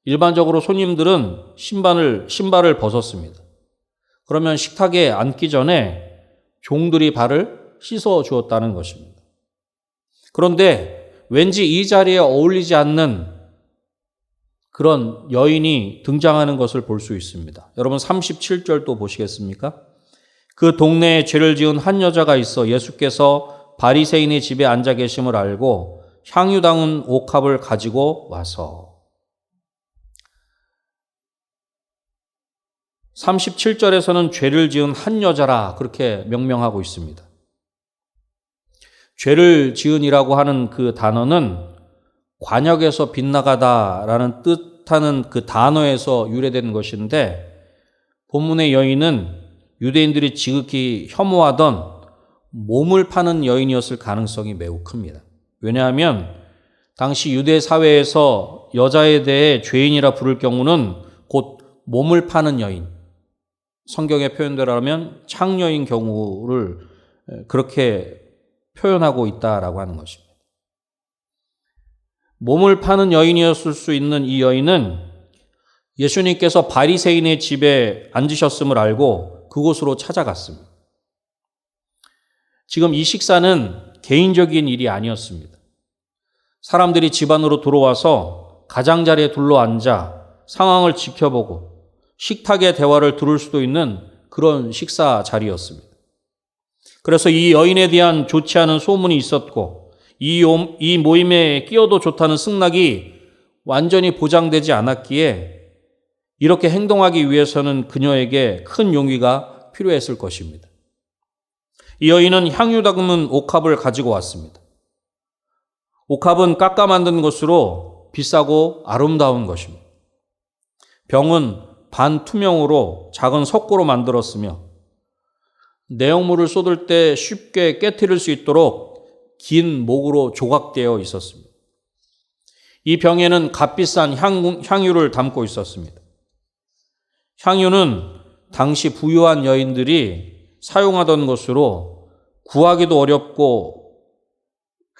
일반적으로 손님들은 신발을 벗었습니다. 그러면 식탁에 앉기 전에 종들이 발을 씻어 주었다는 것입니다. 그런데 왠지 이 자리에 어울리지 않는 그런 여인이 등장하는 것을 볼 수 있습니다. 여러분 37절 또 보시겠습니까? 그 동네에 죄를 지은 한 여자가 있어 예수께서 바리새인의 집에 앉아 계심을 알고 향유 담은 옥합을 가지고 와서. 37절에서는 죄를 지은 한 여자라 그렇게 명명하고 있습니다. 죄를 지은이라고 하는 그 단어는 관역에서 빗나가다라는 뜻하는 그 단어에서 유래된 것인데, 본문의 여인은 유대인들이 지극히 혐오하던 몸을 파는 여인이었을 가능성이 매우 큽니다. 왜냐하면 당시 유대 사회에서 여자에 대해 죄인이라 부를 경우는 곧 몸을 파는 여인, 성경의 표현대로라면 창녀인 경우를 그렇게 표현하고 있다라고 하는 것입니다. 몸을 파는 여인이었을 수 있는 이 여인은 예수님께서 바리새인의 집에 앉으셨음을 알고 그곳으로 찾아갔습니다. 지금 이 식사는 개인적인 일이 아니었습니다. 사람들이 집 안으로 들어와서 가장자리에 둘러앉아 상황을 지켜보고 식탁의 대화를 들을 수도 있는 그런 식사 자리였습니다. 그래서 이 여인에 대한 좋지 않은 소문이 있었고 이 모임에 끼어도 좋다는 승낙이 완전히 보장되지 않았기에 이렇게 행동하기 위해서는 그녀에게 큰 용기가 필요했을 것입니다. 이 여인은 향유 담은 옥합을 가지고 왔습니다. 옥합은 깎아 만든 것으로 비싸고 아름다운 것입니다. 병은 반투명으로 작은 석고로 만들었으며 내용물을 쏟을 때 쉽게 깨트릴 수 있도록 긴 목으로 조각되어 있었습니다. 이 병에는 값비싼 향유를 담고 있었습니다. 향유는 당시 부유한 여인들이 사용하던 것으로 구하기도 어렵고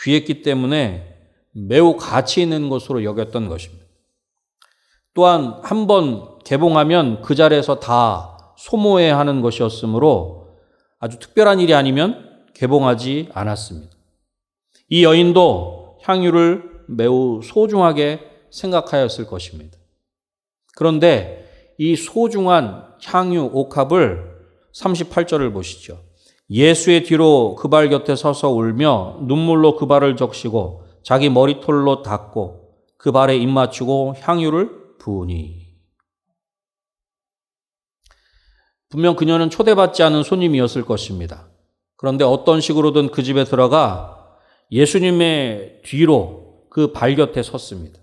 귀했기 때문에 매우 가치 있는 것으로 여겼던 것입니다. 또한 한 번 개봉하면 그 자리에서 다 소모해야 하는 것이었으므로 아주 특별한 일이 아니면 개봉하지 않았습니다. 이 여인도 향유를 매우 소중하게 생각하였을 것입니다. 그런데 이 소중한 향유 옥합을 38절을 보시죠. 예수의 뒤로 그 발 곁에 서서 울며 눈물로 그 발을 적시고 자기 머리털로 닦고 그 발에 입 맞추고 향유를 부으니. 분명 그녀는 초대받지 않은 손님이었을 것입니다. 그런데 어떤 식으로든 그 집에 들어가 예수님의 뒤로 그 발 곁에 섰습니다.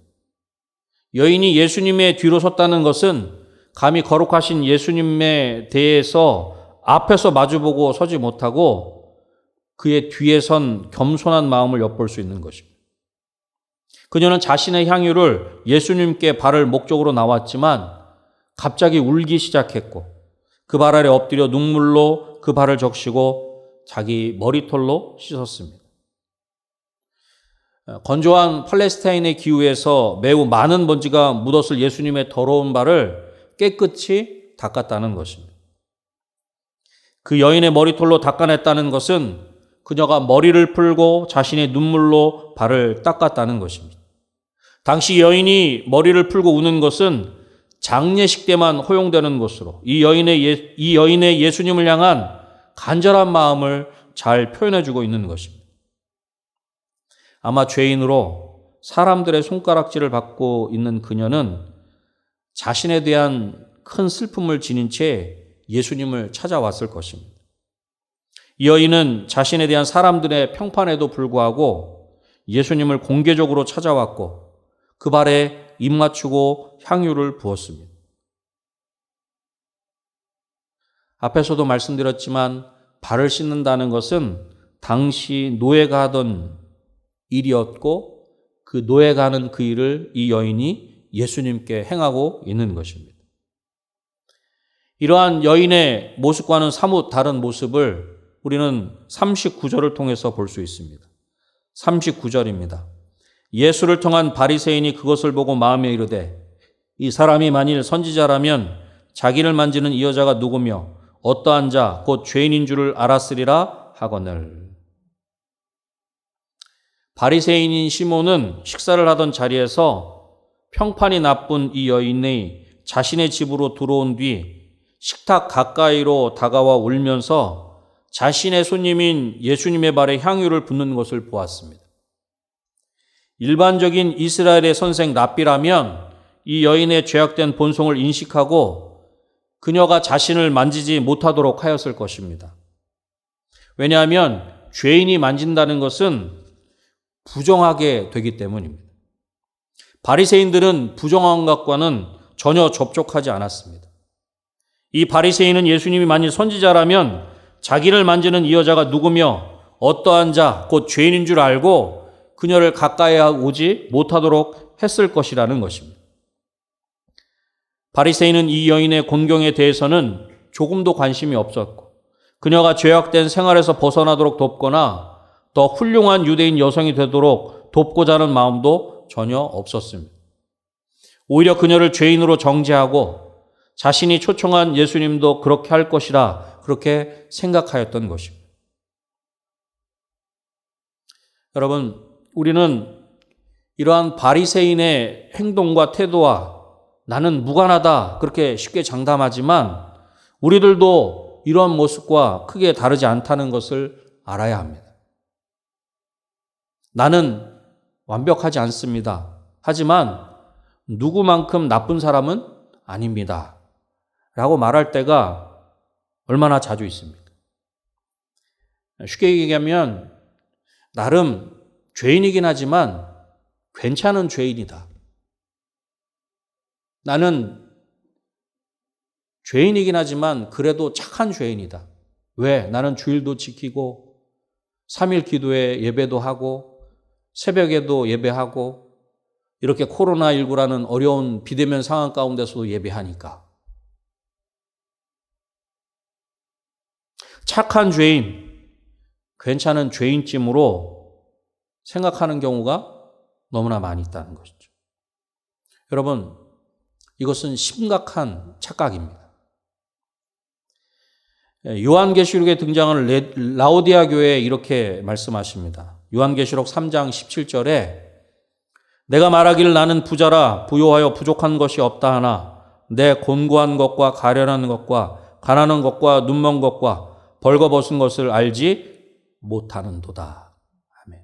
여인이 예수님의 뒤로 섰다는 것은 감히 거룩하신 예수님에 대해서 앞에서 마주보고 서지 못하고 그의 뒤에 선 겸손한 마음을 엿볼 수 있는 것입니다. 그녀는 자신의 향유를 예수님께 바를 목적으로 나왔지만 갑자기 울기 시작했고 그 발 아래 엎드려 눈물로 그 발을 적시고 자기 머리털로 씻었습니다. 건조한 팔레스타인의 기후에서 매우 많은 먼지가 묻었을 예수님의 더러운 발을 깨끗이 닦았다는 것입니다. 그 여인의 머리털로 닦아냈다는 것은 그녀가 머리를 풀고 자신의 눈물로 발을 닦았다는 것입니다. 당시 여인이 머리를 풀고 우는 것은 장례식 때만 허용되는 것으로 이 여인의 예수님을 향한 간절한 마음을 잘 표현해주고 있는 것입니다. 아마 죄인으로 사람들의 손가락질을 받고 있는 그녀는 자신에 대한 큰 슬픔을 지닌 채 예수님을 찾아왔을 것입니다. 이 여인은 자신에 대한 사람들의 평판에도 불구하고 예수님을 공개적으로 찾아왔고 그 발에 입 맞추고 향유를 부었습니다. 앞에서도 말씀드렸지만 발을 씻는다는 것은 당시 노예가 하던 일이었고 그 노예가 하는 그 일을 이 여인이 예수님께 행하고 있는 것입니다. 이러한 여인의 모습과는 사뭇 다른 모습을 우리는 39절을 통해서 볼 수 있습니다. 39절입니다. 예수를 통한 바리새인이 그것을 보고 마음에 이르되 이 사람이 만일 선지자라면 자기를 만지는 이 여자가 누구며 어떠한 자 곧 죄인인 줄을 알았으리라 하거늘. 바리새인인 시몬은 식사를 하던 자리에서 평판이 나쁜 이 여인이 자신의 집으로 들어온 뒤 식탁 가까이로 다가와 울면서 자신의 손님인 예수님의 발에 향유를 붓는 것을 보았습니다. 일반적인 이스라엘의 선생 랍비라면 이 여인의 죄악된 본성을 인식하고 그녀가 자신을 만지지 못하도록 하였을 것입니다. 왜냐하면 죄인이 만진다는 것은 부정하게 되기 때문입니다. 바리새인들은 부정한 것과는 전혀 접촉하지 않았습니다. 이 바리새인은 예수님이 만일 선지자라면 자기를 만지는 이 여자가 누구며 어떠한 자, 곧 죄인인 줄 알고 그녀를 가까이 오지 못하도록 했을 것이라는 것입니다. 바리새인은 이 여인의 곤경에 대해서는 조금도 관심이 없었고 그녀가 죄악된 생활에서 벗어나도록 돕거나 더 훌륭한 유대인 여성이 되도록 돕고자 하는 마음도 전혀 없었습니다. 오히려 그녀를 죄인으로 정죄하고 자신이 초청한 예수님도 그렇게 할 것이라 그렇게 생각하였던 것입니다. 여러분, 우리는 이러한 바리새인의 행동과 태도와 나는 무관하다 그렇게 쉽게 장담하지만 우리들도 이러한 모습과 크게 다르지 않다는 것을 알아야 합니다. 나는 완벽하지 않습니다. 하지만 누구만큼 나쁜 사람은 아닙니다. 라고 말할 때가 얼마나 자주 있습니까? 쉽게 얘기하면 나름 죄인이긴 하지만 괜찮은 죄인이다. 나는 죄인이긴 하지만 그래도 착한 죄인이다. 왜? 나는 주일도 지키고 3일 기도에 예배도 하고 새벽에도 예배하고 이렇게 코로나19라는 어려운 비대면 상황 가운데서도 예배하니까. 착한 죄인, 괜찮은 죄인쯤으로 생각하는 경우가 너무나 많이 있다는 것이죠. 여러분, 이것은 심각한 착각입니다. 요한계시록에 등장하는 라오디아 교회에 이렇게 말씀하십니다. 요한계시록 3장 17절에 내가 말하기를 나는 부자라 부요하여 부족한 것이 없다 하나 내 곤고한 것과 가련한 것과 가난한 것과 눈먼 것과 벌거벗은 것을 알지 못하는도다. 아멘.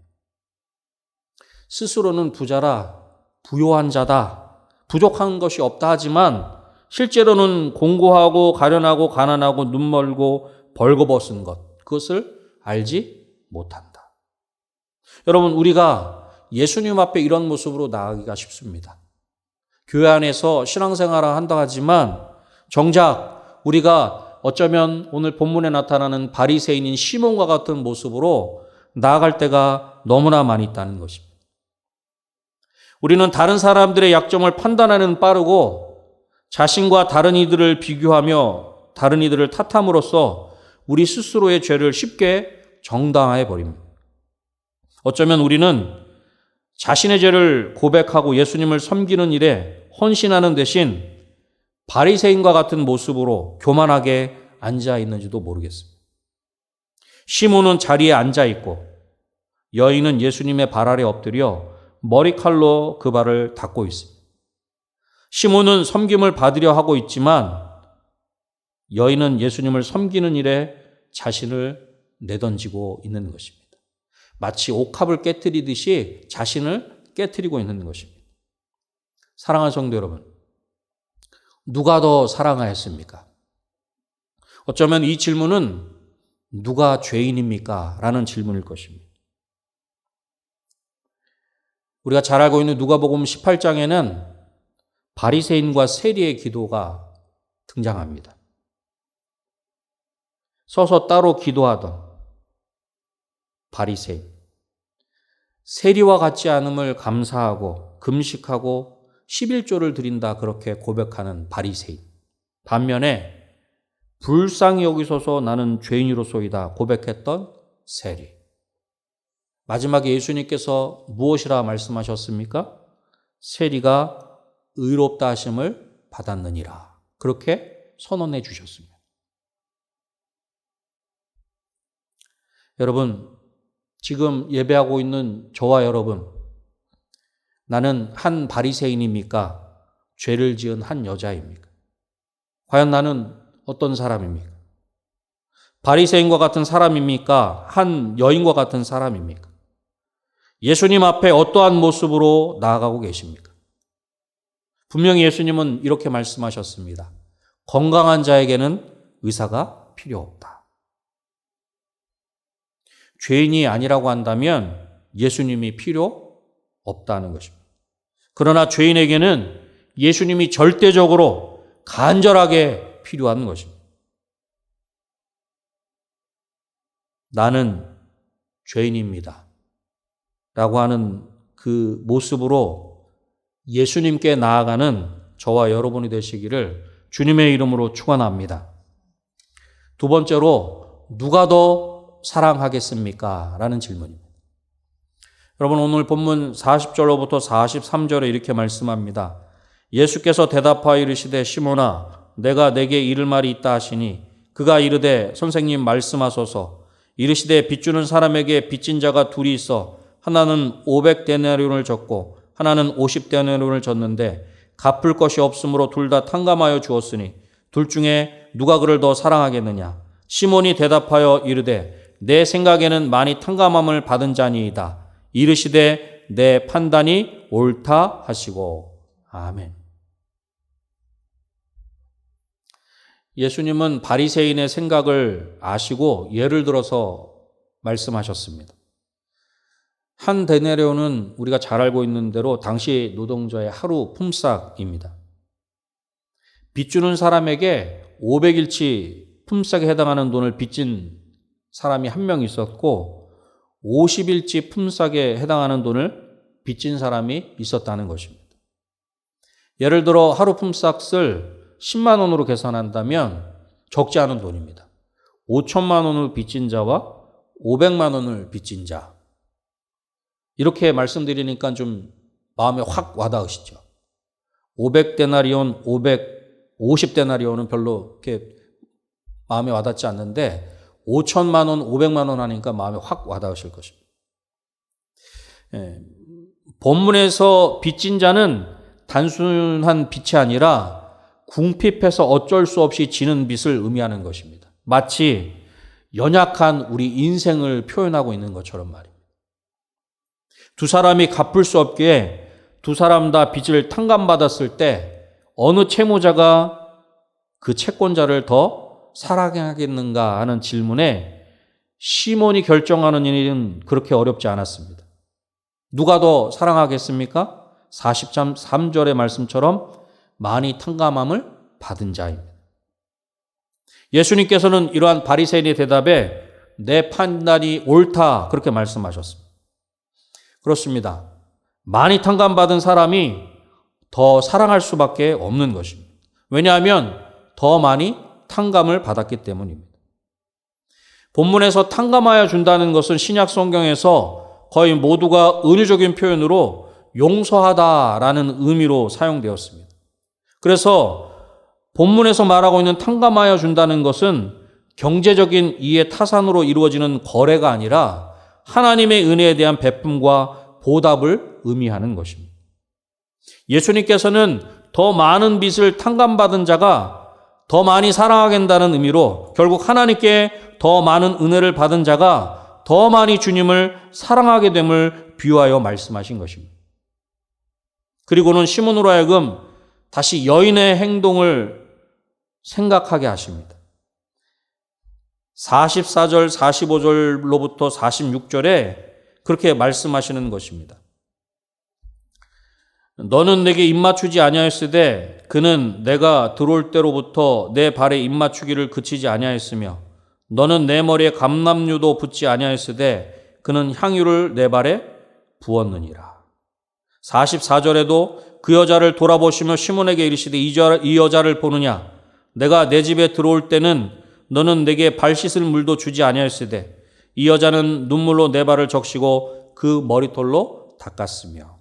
스스로는 부자라 부요한 자다. 부족한 것이 없다 하지만 실제로는 공고하고 가련하고 가난하고 눈멀고 벌거벗은 것 그것을 알지 못한다. 여러분 우리가 예수님 앞에 이런 모습으로 나아가기가 쉽습니다. 교회 안에서 신앙생활을 한다 하지만 정작 우리가 어쩌면 오늘 본문에 나타나는 바리새인인 시몬과 같은 모습으로 나아갈 때가 너무나 많이 있다는 것입니다. 우리는 다른 사람들의 약점을 판단하는 빠르고 자신과 다른 이들을 비교하며 다른 이들을 탓함으로써 우리 스스로의 죄를 쉽게 정당화해 버립니다. 어쩌면 우리는 자신의 죄를 고백하고 예수님을 섬기는 일에 헌신하는 대신 바리새인과 같은 모습으로 교만하게 앉아 있는지도 모르겠습니다. 시몬은 자리에 앉아 있고 여인은 예수님의 발 아래 엎드려 머리칼로 그 발을 닦고 있습니다. 시몬은 섬김을 받으려 하고 있지만 여인은 예수님을 섬기는 일에 자신을 내던지고 있는 것입니다. 마치 옥합을 깨트리듯이 자신을 깨트리고 있는 것입니다. 사랑하는 성도 여러분, 누가 더 사랑하였습니까? 어쩌면 이 질문은 누가 죄인입니까? 라는 질문일 것입니다. 우리가 잘 알고 있는 누가복음 18장에는 바리새인과 세리의 기도가 등장합니다. 서서 따로 기도하던 바리새인, 세리와 같지 않음을 감사하고 금식하고 11조를 드린다 그렇게 고백하는 바리새인, 반면에 불쌍히 여기소서 나는 죄인이로소이다 고백했던 세리. 마지막에 예수님께서 무엇이라 말씀하셨습니까? 세리가 의롭다 하심을 받았느니라. 그렇게 선언해 주셨습니다. 여러분, 지금 예배하고 있는 저와 여러분, 나는 한 바리새인입니까? 죄를 지은 한 여자입니까? 과연 나는 어떤 사람입니까? 바리새인과 같은 사람입니까? 한 여인과 같은 사람입니까? 예수님 앞에 어떠한 모습으로 나아가고 계십니까? 분명히 예수님은 이렇게 말씀하셨습니다. 건강한 자에게는 의사가 필요 없다. 죄인이 아니라고 한다면 예수님이 필요 없다는 것입니다. 그러나 죄인에게는 예수님이 절대적으로 간절하게 필요한 것입니다. 나는 죄인입니다. 라고 하는 그 모습으로 예수님께 나아가는 저와 여러분이 되시기를 주님의 이름으로 축원합니다. 두 번째로 누가 더 사랑하겠습니까? 라는 질문입니다. 여러분, 오늘 본문 40절로부터 43절에 이렇게 말씀합니다. 예수께서 대답하여 이르시되 시몬아 내가 내게 이를 말이 있다 하시니 그가 이르되 선생님 말씀하소서. 이르시되 빚주는 사람에게 빚진 자가 둘이 있어 하나는 500데나리온을 졌고 하나는 50데나리온을 졌는데 갚을 것이 없으므로 둘 다 탕감하여 주었으니 둘 중에 누가 그를 더 사랑하겠느냐? 시몬이 대답하여 이르되 내 생각에는 많이 탕감함을 받은 자니이다. 이르시되 내 판단이 옳다 하시고. 아멘. 예수님은 바리새인의 생각을 아시고 예를 들어서 말씀하셨습니다. 한 데나리온은 우리가 잘 알고 있는 대로 당시 노동자의 하루 품삯입니다. 빚주는 사람에게 500일치 품삯에 해당하는 돈을 빚진 사람이 한 명 있었고 50일치 품삯에 해당하는 돈을 빚진 사람이 있었다는 것입니다. 예를 들어 하루 품삯을 10만 원으로 계산한다면 적지 않은 돈입니다. 5천만 원을 빚진 자와 500만 원을 빚진 자. 이렇게 말씀드리니까 좀 마음에 확 와닿으시죠. 500데나리온, 550데나리온은 별로 이렇게 마음에 와닿지 않는데 5천만 원, 500만 원 하니까 마음에 확 와닿으실 것입니다. 본문에서 빚진 자는 단순한 빚이 아니라 궁핍해서 어쩔 수 없이 지는 빚을 의미하는 것입니다. 마치 연약한 우리 인생을 표현하고 있는 것처럼 말입니다. 두 사람이 갚을 수 없기에 두 사람 다 빚을 탕감받았을 때 어느 채무자가 그 채권자를 더 사랑하겠는가 하는 질문에 시몬이 결정하는 일은 그렇게 어렵지 않았습니다. 누가 더 사랑하겠습니까? 43절의 말씀처럼 많이 탕감함을 받은 자입니다. 예수님께서는 이러한 바리새인의 대답에 내 판단이 옳다 그렇게 말씀하셨습니다. 그렇습니다. 많이 탕감받은 사람이 더 사랑할 수밖에 없는 것입니다. 왜냐하면 더 많이 탕감을 받았기 때문입니다. 본문에서 탕감하여 준다는 것은 신약 성경에서 거의 모두가 은유적인 표현으로 용서하다라는 의미로 사용되었습니다. 그래서 본문에서 말하고 있는 탕감하여 준다는 것은 경제적인 이해 타산으로 이루어지는 거래가 아니라 하나님의 은혜에 대한 베품과 보답을 의미하는 것입니다. 예수님께서는 더 많은 빚을 탕감받은 자가 더 많이 사랑하겠다는 의미로 결국 하나님께 더 많은 은혜를 받은 자가 더 많이 주님을 사랑하게 됨을 비유하여 말씀하신 것입니다. 그리고는 시몬으로 하여금 다시 여인의 행동을 생각하게 하십니다. 44절, 45절로부터 46절에 그렇게 말씀하시는 것입니다. 너는 내게 입맞추지 아니하였으되 그는 내가 들어올 때로부터 내 발에 입맞추기를 그치지 아니하였으며 너는 내 머리에 감람류도 붓지 아니하였으되 그는 향유를 내 발에 부었느니라. 44절에도 그 여자를 돌아보시며 시몬에게 이르시되 이 여자를 보느냐? 내가 내 집에 들어올 때는 너는 내게 발 씻을 물도 주지 아니하였으되 이 여자는 눈물로 내 발을 적시고 그 머리털로 닦았으며.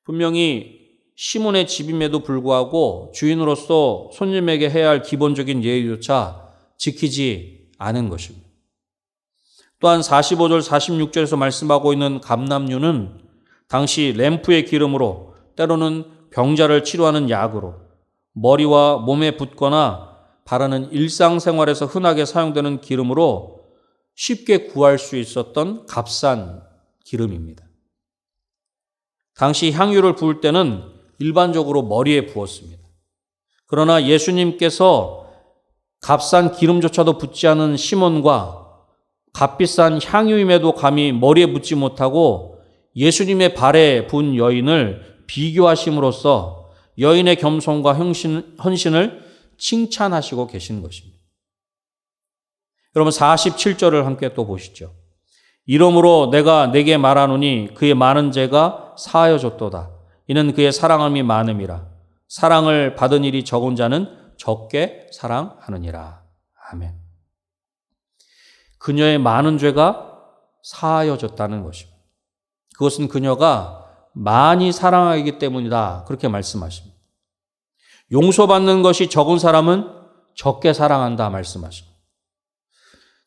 분명히 시몬의 집임에도 불구하고 주인으로서 손님에게 해야 할 기본적인 예의조차 지키지 않은 것입니다. 또한 45절, 46절에서 말씀하고 있는 감람류는 당시 램프의 기름으로 때로는 병자를 치료하는 약으로 머리와 몸에 붓거나 바르는 일상생활에서 흔하게 사용되는 기름으로 쉽게 구할 수 있었던 값싼 기름입니다. 당시 향유를 부을 때는 일반적으로 머리에 부었습니다. 그러나 예수님께서 값싼 기름조차도 붓지 않은 시몬과 값비싼 향유임에도 감히 머리에 붓지 못하고 예수님의 발에 부은 여인을 비교하심으로써 여인의 겸손과 헌신을 칭찬하시고 계신 것입니다. 여러분 47절을 함께 또 보시죠. 이러므로 내가 내게 말하노니 그의 많은 죄가 사하여졌도다. 이는 그의 사랑함이 많음이라. 사랑을 받은 일이 적은 자는 적게 사랑하느니라. 아멘. 그녀의 많은 죄가 사하여졌다는 것입니다. 그것은 그녀가 많이 사랑하기 때문이다. 그렇게 말씀하십니다. 용서받는 것이 적은 사람은 적게 사랑한다 말씀하십니다.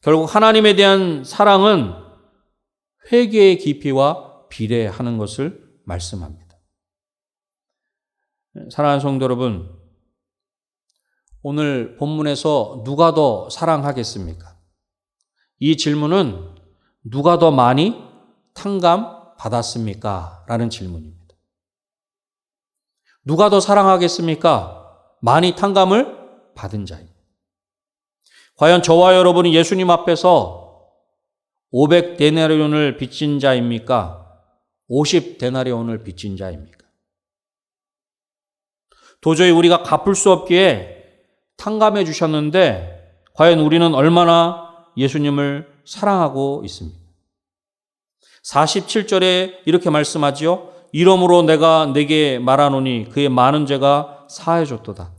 결국 하나님에 대한 사랑은 회개의 깊이와 비례하는 것을 말씀합니다. 사랑하는 성도 여러분, 오늘 본문에서 누가 더 사랑하겠습니까? 이 질문은 누가 더 많이 탕감받았습니까? 라는 질문입니다. 누가 더 사랑하겠습니까? 많이 탕감을 받은 자입니다. 과연 저와 여러분이 예수님 앞에서 500데나리온을 빚진 자입니까? 50데나리온을 빚진 자입니까? 도저히 우리가 갚을 수 없기에 탕감해 주셨는데 과연 우리는 얼마나 예수님을 사랑하고 있습니까? 47절에 이렇게 말씀하지요. 이러므로 내가 네게 말하노니 그의 많은 죄가 사해졌도다.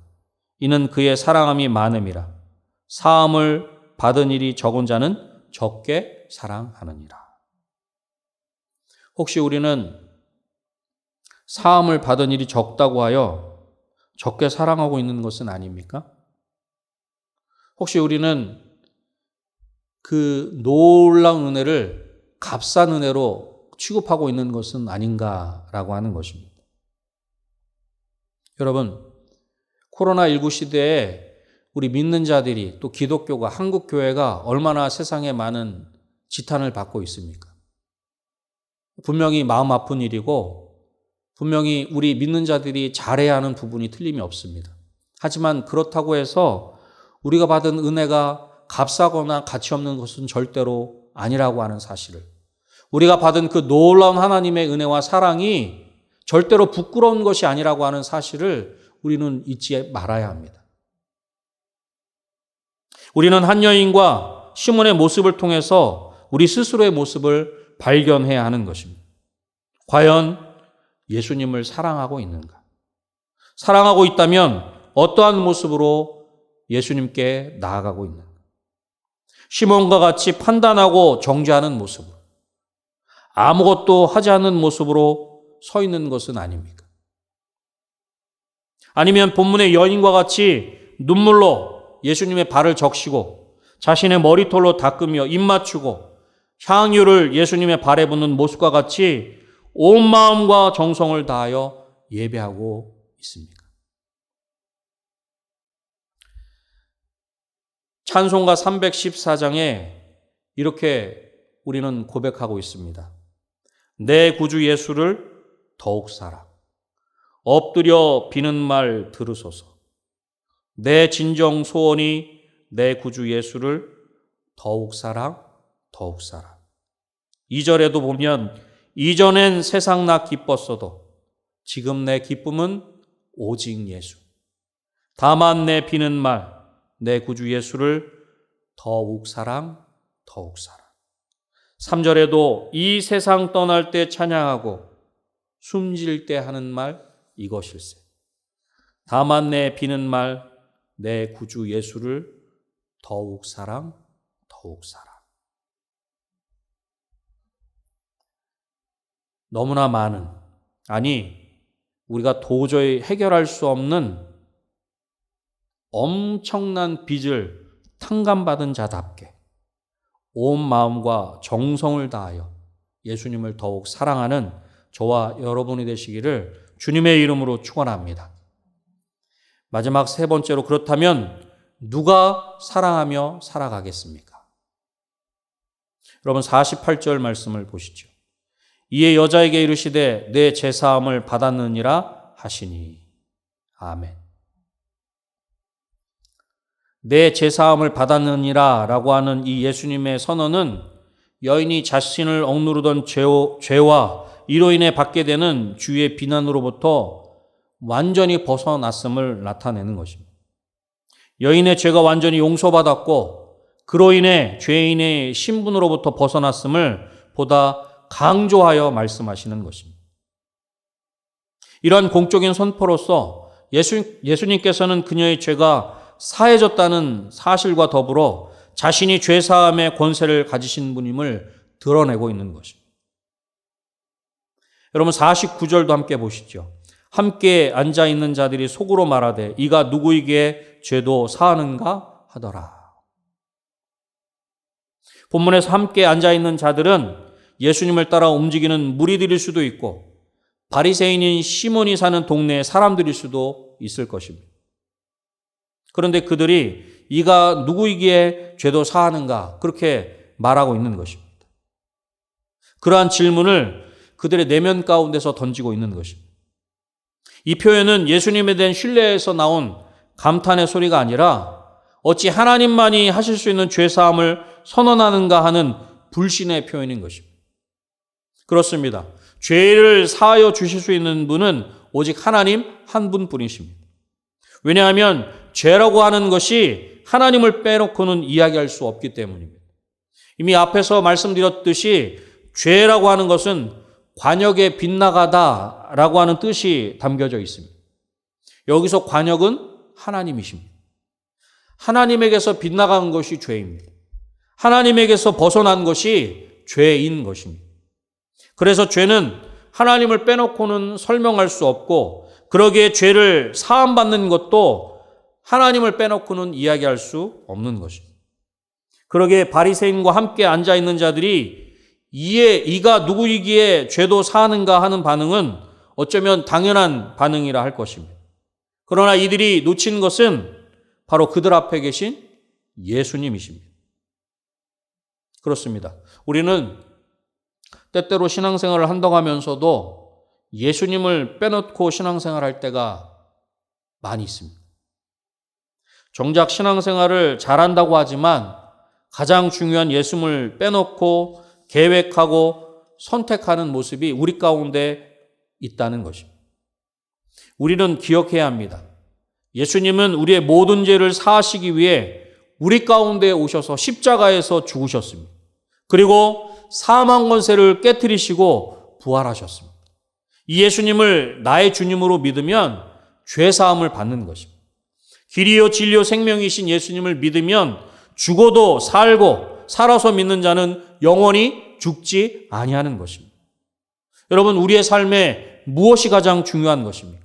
이는 그의 사랑함이 많음이라. 사함을 받은 일이 적은 자는 적게 사랑하느니라. 혹시 우리는 사함을 받은 일이 적다고 하여 적게 사랑하고 있는 것은 아닙니까? 혹시 우리는 그 놀라운 은혜를 값싼 은혜로 취급하고 있는 것은 아닌가라고 하는 것입니다. 여러분, 코로나19 시대에 우리 믿는 자들이 또 기독교가 한국교회가 얼마나 세상에 많은 지탄을 받고 있습니까? 분명히 마음 아픈 일이고 분명히 우리 믿는 자들이 잘해야 하는 부분이 틀림이 없습니다. 하지만 그렇다고 해서 우리가 받은 은혜가 값싸거나 가치 없는 것은 절대로 아니라고 하는 사실을, 우리가 받은 그 놀라운 하나님의 은혜와 사랑이 절대로 부끄러운 것이 아니라고 하는 사실을 우리는 잊지 말아야 합니다. 우리는 한 여인과 시몬의 모습을 통해서 우리 스스로의 모습을 발견해야 하는 것입니다. 과연 예수님을 사랑하고 있는가? 사랑하고 있다면 어떠한 모습으로 예수님께 나아가고 있는가? 시몬과 같이 판단하고 정죄하는 모습으로, 아무것도 하지 않는 모습으로 서 있는 것은 아닙니까? 아니면 본문의 여인과 같이 눈물로 예수님의 발을 적시고 자신의 머리털로 닦으며 입 맞추고 향유를 예수님의 발에 붓는 모습과 같이 온 마음과 정성을 다하여 예배하고 있습니까? 찬송가 314장에 이렇게 우리는 고백하고 있습니다. 내 구주 예수를 더욱 사랑. 엎드려 비는 말 들으소서. 내 진정 소원이 내 구주 예수를 더욱 사랑, 더욱 사랑. 2절에도 보면 이전엔 세상 나 기뻤어도 지금 내 기쁨은 오직 예수. 다만 내 비는 말, 내 구주 예수를 더욱 사랑, 더욱 사랑. 3절에도 이 세상 떠날 때 찬양하고 숨질 때 하는 말 이것일세. 다만 내 비는 말, 내 구주 예수를 더욱 사랑, 더욱 사랑. 너무나 많은, 아니 우리가 도저히 해결할 수 없는 엄청난 빚을 탕감받은 자답게 온 마음과 정성을 다하여 예수님을 더욱 사랑하는 저와 여러분이 되시기를 주님의 이름으로 축원합니다. 마지막 세 번째로, 그렇다면 누가 사랑하며 살아가겠습니까? 여러분 48절 말씀을 보시죠. 이에 여자에게 이르시되 내 제사함을 받았느니라 하시니. 아멘. 내 제사함을 받았느니라 라고 하는 이 예수님의 선언은 여인이 자신을 억누르던 죄와 이로 인해 받게 되는 주의 비난으로부터 완전히 벗어났음을 나타내는 것입니다. 여인의 죄가 완전히 용서받았고 그로 인해 죄인의 신분으로부터 벗어났음을 보다 강조하여 말씀하시는 것입니다. 이러한 공적인 선포로서 예수님께서는 그녀의 죄가 사해졌다는 사실과 더불어 자신이 죄사함의 권세를 가지신 분임을 드러내고 있는 것입니다. 여러분 49절도 함께 보시죠. 함께 앉아있는 자들이 속으로 말하되 이가 누구에게 죄도 사하는가 하더라. 본문에서 함께 앉아있는 자들은 예수님을 따라 움직이는 무리들일 수도 있고 바리새인인 시몬이 사는 동네의 사람들일 수도 있을 것입니다. 그런데 그들이 이가 누구이기에 죄도 사하는가 그렇게 말하고 있는 것입니다. 그러한 질문을 그들의 내면 가운데서 던지고 있는 것입니다. 이 표현은 예수님에 대한 신뢰에서 나온 감탄의 소리가 아니라 어찌 하나님만이 하실 수 있는 죄사함을 선언하는가 하는 불신의 표현인 것입니다. 그렇습니다. 죄를 사하여 주실 수 있는 분은 오직 하나님 한 분뿐이십니다. 왜냐하면 죄라고 하는 것이 하나님을 빼놓고는 이야기할 수 없기 때문입니다. 이미 앞에서 말씀드렸듯이 죄라고 하는 것은 관역에 빗나가다라고 하는 뜻이 담겨져 있습니다. 여기서 관역은 하나님이십니다. 하나님에게서 빗나간 것이 죄입니다. 하나님에게서 벗어난 것이 죄인 것입니다. 그래서 죄는 하나님을 빼놓고는 설명할 수 없고 그러기에 죄를 사함받는 것도 하나님을 빼놓고는 이야기할 수 없는 것입니다. 그러기에 바리새인과 함께 앉아있는 자들이 이가 누구이기에 죄도 사하는가 하는 반응은 어쩌면 당연한 반응이라 할 것입니다. 그러나 이들이 놓친 것은 바로 그들 앞에 계신 예수님이십니다. 그렇습니다. 우리는 때때로 신앙생활을 한다고 하면서도 예수님을 빼놓고 신앙생활할 때가 많이 있습니다. 정작 신앙생활을 잘한다고 하지만 가장 중요한 예수님을 빼놓고 계획하고 선택하는 모습이 우리 가운데 있다는 것입니다. 우리는 기억해야 합니다. 예수님은 우리의 모든 죄를 사하시기 위해 우리 가운데 오셔서 십자가에서 죽으셨습니다. 그리고 사망 권세를 깨뜨리시고 부활하셨습니다. 이 예수님을 나의 주님으로 믿으면 죄 사함을 받는 것입니다. 길이요 진리요 생명이신 예수님을 믿으면 죽어도 살고 살아서 믿는 자는 영원히 죽지 아니하는 것입니다. 여러분, 우리의 삶에 무엇이 가장 중요한 것입니까?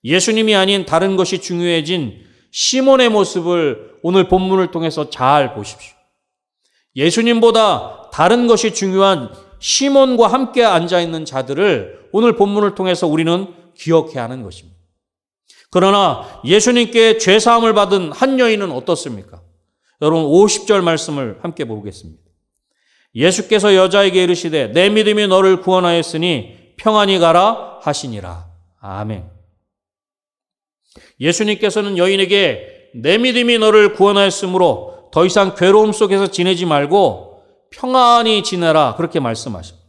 예수님이 아닌 다른 것이 중요해진 시몬의 모습을 오늘 본문을 통해서 잘 보십시오. 예수님보다 다른 것이 중요한 시몬과 함께 앉아있는 자들을 오늘 본문을 통해서 우리는 기억해야 하는 것입니다. 그러나 예수님께 죄사함을 받은 한 여인은 어떻습니까? 여러분 50절 말씀을 함께 보겠습니다. 예수께서 여자에게 이르시되 내 믿음이 너를 구원하였으니 평안히 가라 하시니라. 아멘. 예수님께서는 여인에게 내 믿음이 너를 구원하였으므로 더 이상 괴로움 속에서 지내지 말고 평안히 지내라, 그렇게 말씀하십니다.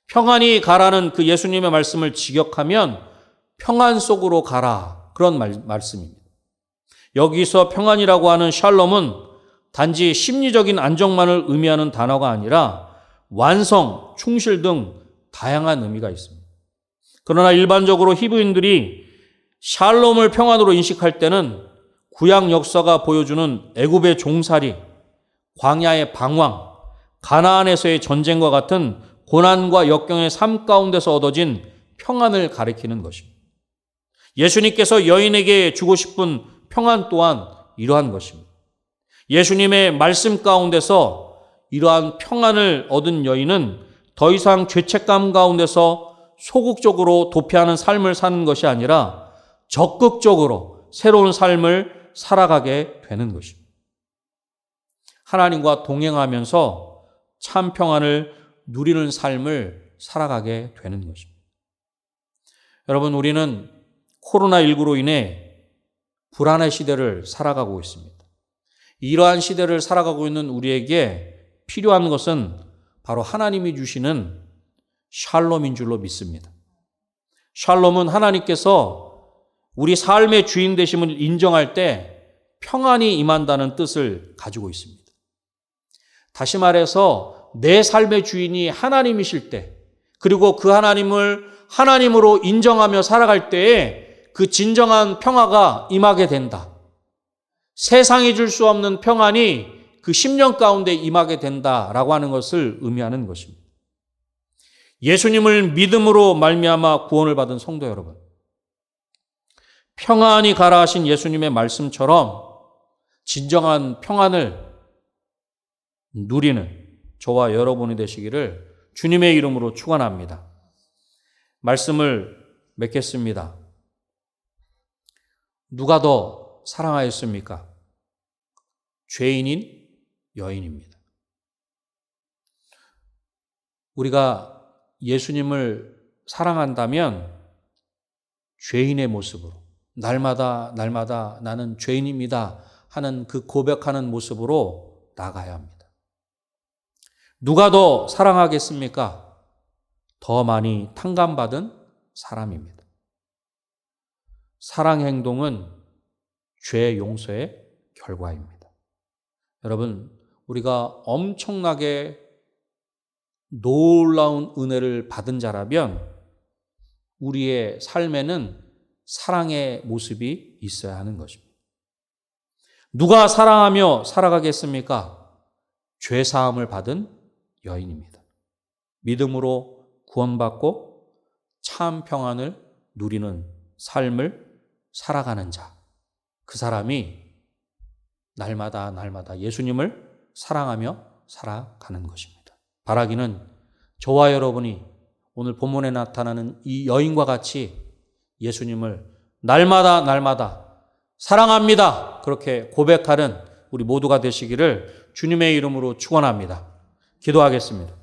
평안히 가라는 그 예수님의 말씀을 직역하면 평안 속으로 가라, 그런 말씀입니다. 여기서 평안이라고 하는 샬롬은 단지 심리적인 안정만을 의미하는 단어가 아니라 완성, 충실 등 다양한 의미가 있습니다. 그러나 일반적으로 히브리인들이 샬롬을 평안으로 인식할 때는 구약 역사가 보여주는 애굽의 종살이, 광야의 방황, 가나안에서의 전쟁과 같은 고난과 역경의 삶 가운데서 얻어진 평안을 가리키는 것입니다. 예수님께서 여인에게 주고 싶은 평안 또한 이러한 것입니다. 예수님의 말씀 가운데서 이러한 평안을 얻은 여인은 더 이상 죄책감 가운데서 소극적으로 도피하는 삶을 사는 것이 아니라 적극적으로 새로운 삶을 살아가게 되는 것입니다. 하나님과 동행하면서 참 평안을 누리는 삶을 살아가게 되는 것입니다. 여러분, 우리는 코로나19로 인해 불안의 시대를 살아가고 있습니다. 이러한 시대를 살아가고 있는 우리에게 필요한 것은 바로 하나님이 주시는 샬롬인 줄로 믿습니다. 샬롬은 하나님께서 우리 삶의 주인 되심을 인정할 때 평안이 임한다는 뜻을 가지고 있습니다. 다시 말해서 내 삶의 주인이 하나님이실 때, 그리고 그 하나님을 하나님으로 인정하며 살아갈 때에 그 진정한 평화가 임하게 된다. 세상이 줄 수 없는 평안이 그 심령 가운데 임하게 된다라고 하는 것을 의미하는 것입니다. 예수님을 믿음으로 말미암아 구원을 받은 성도 여러분, 평안히 가라 하신 예수님의 말씀처럼 진정한 평안을 누리는 저와 여러분이 되시기를 주님의 이름으로 축원합니다. 말씀을 맺겠습니다. 누가 더 사랑하였습니까? 죄인인 여인입니다. 우리가 예수님을 사랑한다면 죄인의 모습으로 날마다 나는 죄인입니다 하는 그 고백하는 모습으로 나가야 합니다. 누가 더 사랑하겠습니까? 더 많이 탕감받은 사람입니다. 사랑 행동은 죄 용서의 결과입니다. 여러분, 우리가 엄청나게 놀라운 은혜를 받은 자라면 우리의 삶에는 사랑의 모습이 있어야 하는 것입니다. 누가 사랑하며 살아가겠습니까? 죄 사함을 받은 여인입니다. 믿음으로 구원받고 참 평안을 누리는 삶을 살아가는 자, 그 사람이 날마다 예수님을 사랑하며 살아가는 것입니다. 바라기는 저와 여러분이 오늘 본문에 나타나는 이 여인과 같이 예수님을 날마다 사랑합니다, 그렇게 고백하는 우리 모두가 되시기를 주님의 이름으로 축원합니다. 기도하겠습니다.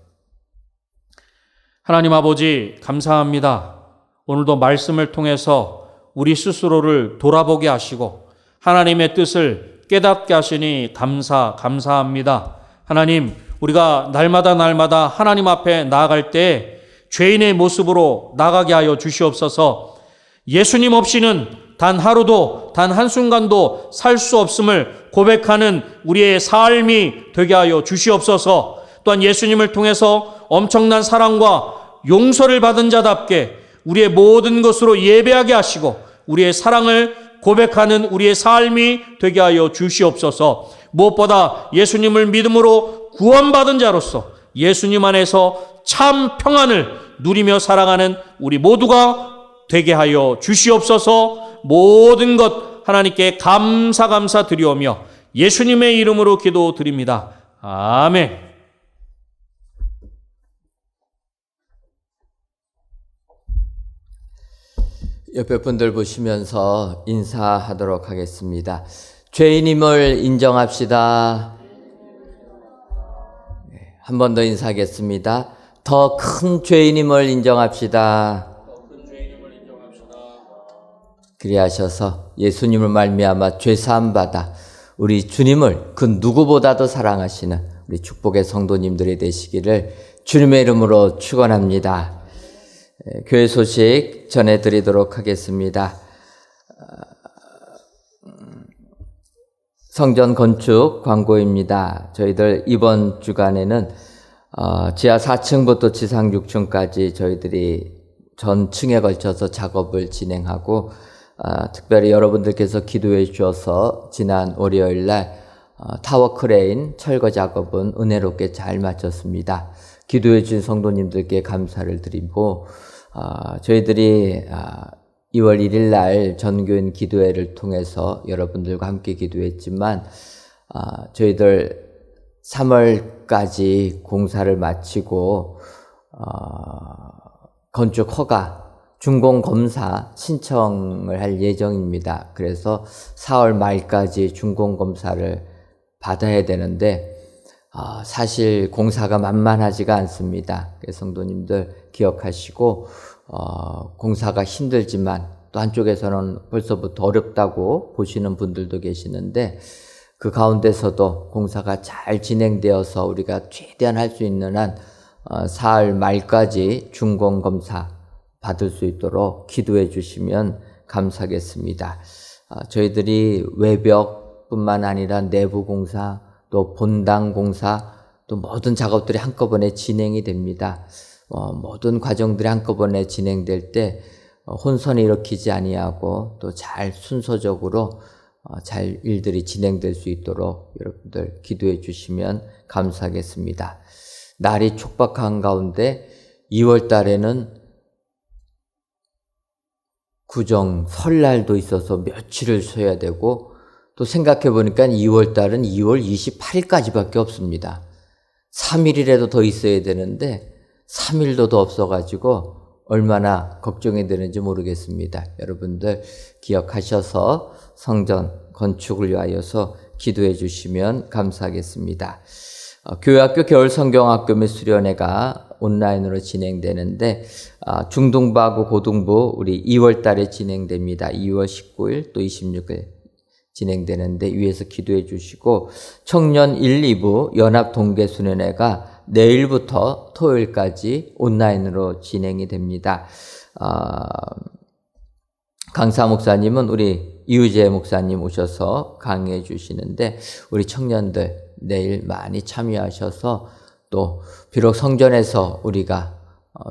하나님 아버지, 감사합니다. 오늘도 말씀을 통해서 우리 스스로를 돌아보게 하시고 하나님의 뜻을 깨닫게 하시니 감사합니다. 하나님, 우리가 날마다 하나님 앞에 나아갈 때 죄인의 모습으로 나가게 하여 주시옵소서. 예수님 없이는 단 하루도, 단 한순간도 살 수 없음을 고백하는 우리의 삶이 되게 하여 주시옵소서. 또한 예수님을 통해서 엄청난 사랑과 용서를 받은 자답게 우리의 모든 것으로 예배하게 하시고 우리의 사랑을 고백하는 우리의 삶이 되게 하여 주시옵소서. 무엇보다 예수님을 믿음으로 구원받은 자로서 예수님 안에서 참 평안을 누리며 살아가는 우리 모두가 되게 하여 주시옵소서. 모든 것 하나님께 감사 드리오며 예수님의 이름으로 기도드립니다. 아멘. 옆에 분들 보시면서 인사하도록 하겠습니다. 죄인임을 인정합시다. 한 번 더 인사하겠습니다. 더 큰 죄인임을 인정합시다. 그리하셔서 예수님을 말미암아 죄 사함 받아 우리 주님을 그 누구보다도 사랑하시는 우리 축복의 성도님들이 되시기를 주님의 이름으로 축원합니다. 교회 소식 전해드리도록 하겠습니다. 성전 건축 광고입니다. 저희들 이번 주간에는 지하 4층부터 지상 6층까지 저희들이 전층에 걸쳐서 작업을 진행하고 특별히 여러분들께서 기도해 주셔서 지난 월요일 날 타워 크레인 철거 작업은 은혜롭게 잘 마쳤습니다. 기도해 주신 성도님들께 감사를 드리고 저희들이 2월 1일 날 전교인 기도회를 통해서 여러분들과 함께 기도했지만 저희들 3월까지 공사를 마치고 건축 허가 준공 검사 신청을 할 예정입니다. 그래서 4월 말까지 준공 검사를 받아야 되는데 사실 공사가 만만하지가 않습니다. 성도님들 기억하시고 공사가 힘들지만 또 한쪽에서는 벌써부터 어렵다고 보시는 분들도 계시는데 그 가운데서도 공사가 잘 진행되어서 우리가 최대한 할 수 있는 한 4월 말까지 준공 검사 받을 수 있도록 기도해 주시면 감사하겠습니다. 저희들이 외벽뿐만 아니라 내부 공사, 또 본당 공사, 또 모든 작업들이 한꺼번에 진행이 됩니다. 모든 과정들이 한꺼번에 진행될 때 혼선이 일으키지 아니하고 또 잘 순서적으로 잘 일들이 진행될 수 있도록 여러분들 기도해 주시면 감사하겠습니다. 날이 촉박한 가운데 2월 달에는 구정 설날도 있어서 며칠을 쉬어야 되고 또 생각해 보니까 2월 달은 2월 28일까지밖에 없습니다. 3일이라도 더 있어야 되는데 3일도 더 없어가지고 얼마나 걱정이 되는지 모르겠습니다. 여러분들 기억하셔서 성전 건축을 위하여서 기도해 주시면 감사하겠습니다. 교회학교 겨울성경학교 및 수련회가 온라인으로 진행되는데 중등부하고 고등부 우리 2월 달에 진행됩니다. 2월 19일 또 26일 진행되는데 위에서 기도해 주시고 청년 1, 2부 연합동계수련회가 내일부터 토요일까지 온라인으로 진행이 됩니다. 강사 목사님은 우리 이우재 목사님 오셔서 강의해 주시는데 우리 청년들 내일 많이 참여하셔서 또 비록 성전에서 우리가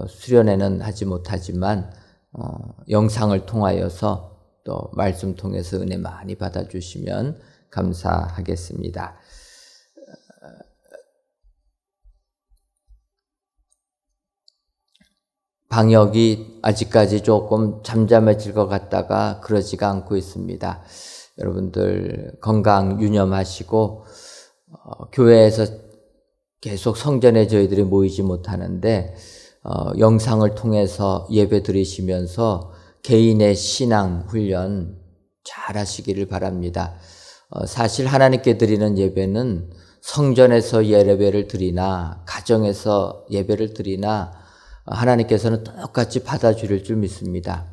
수련회는 하지 못하지만 영상을 통하여서 또 말씀 통해서 은혜 많이 받아주시면 감사하겠습니다. 방역이 아직까지 조금 잠잠해질 것 같다가 그러지가 않고 있습니다. 여러분들 건강 유념하시고 교회에서 계속 성전에 저희들이 모이지 못하는데 영상을 통해서 예배 드리시면서 개인의 신앙 훈련 잘 하시기를 바랍니다. 사실 하나님께 드리는 예배는 성전에서 예배를 드리나 가정에서 예배를 드리나 하나님께서는 똑같이 받아주실 줄 믿습니다.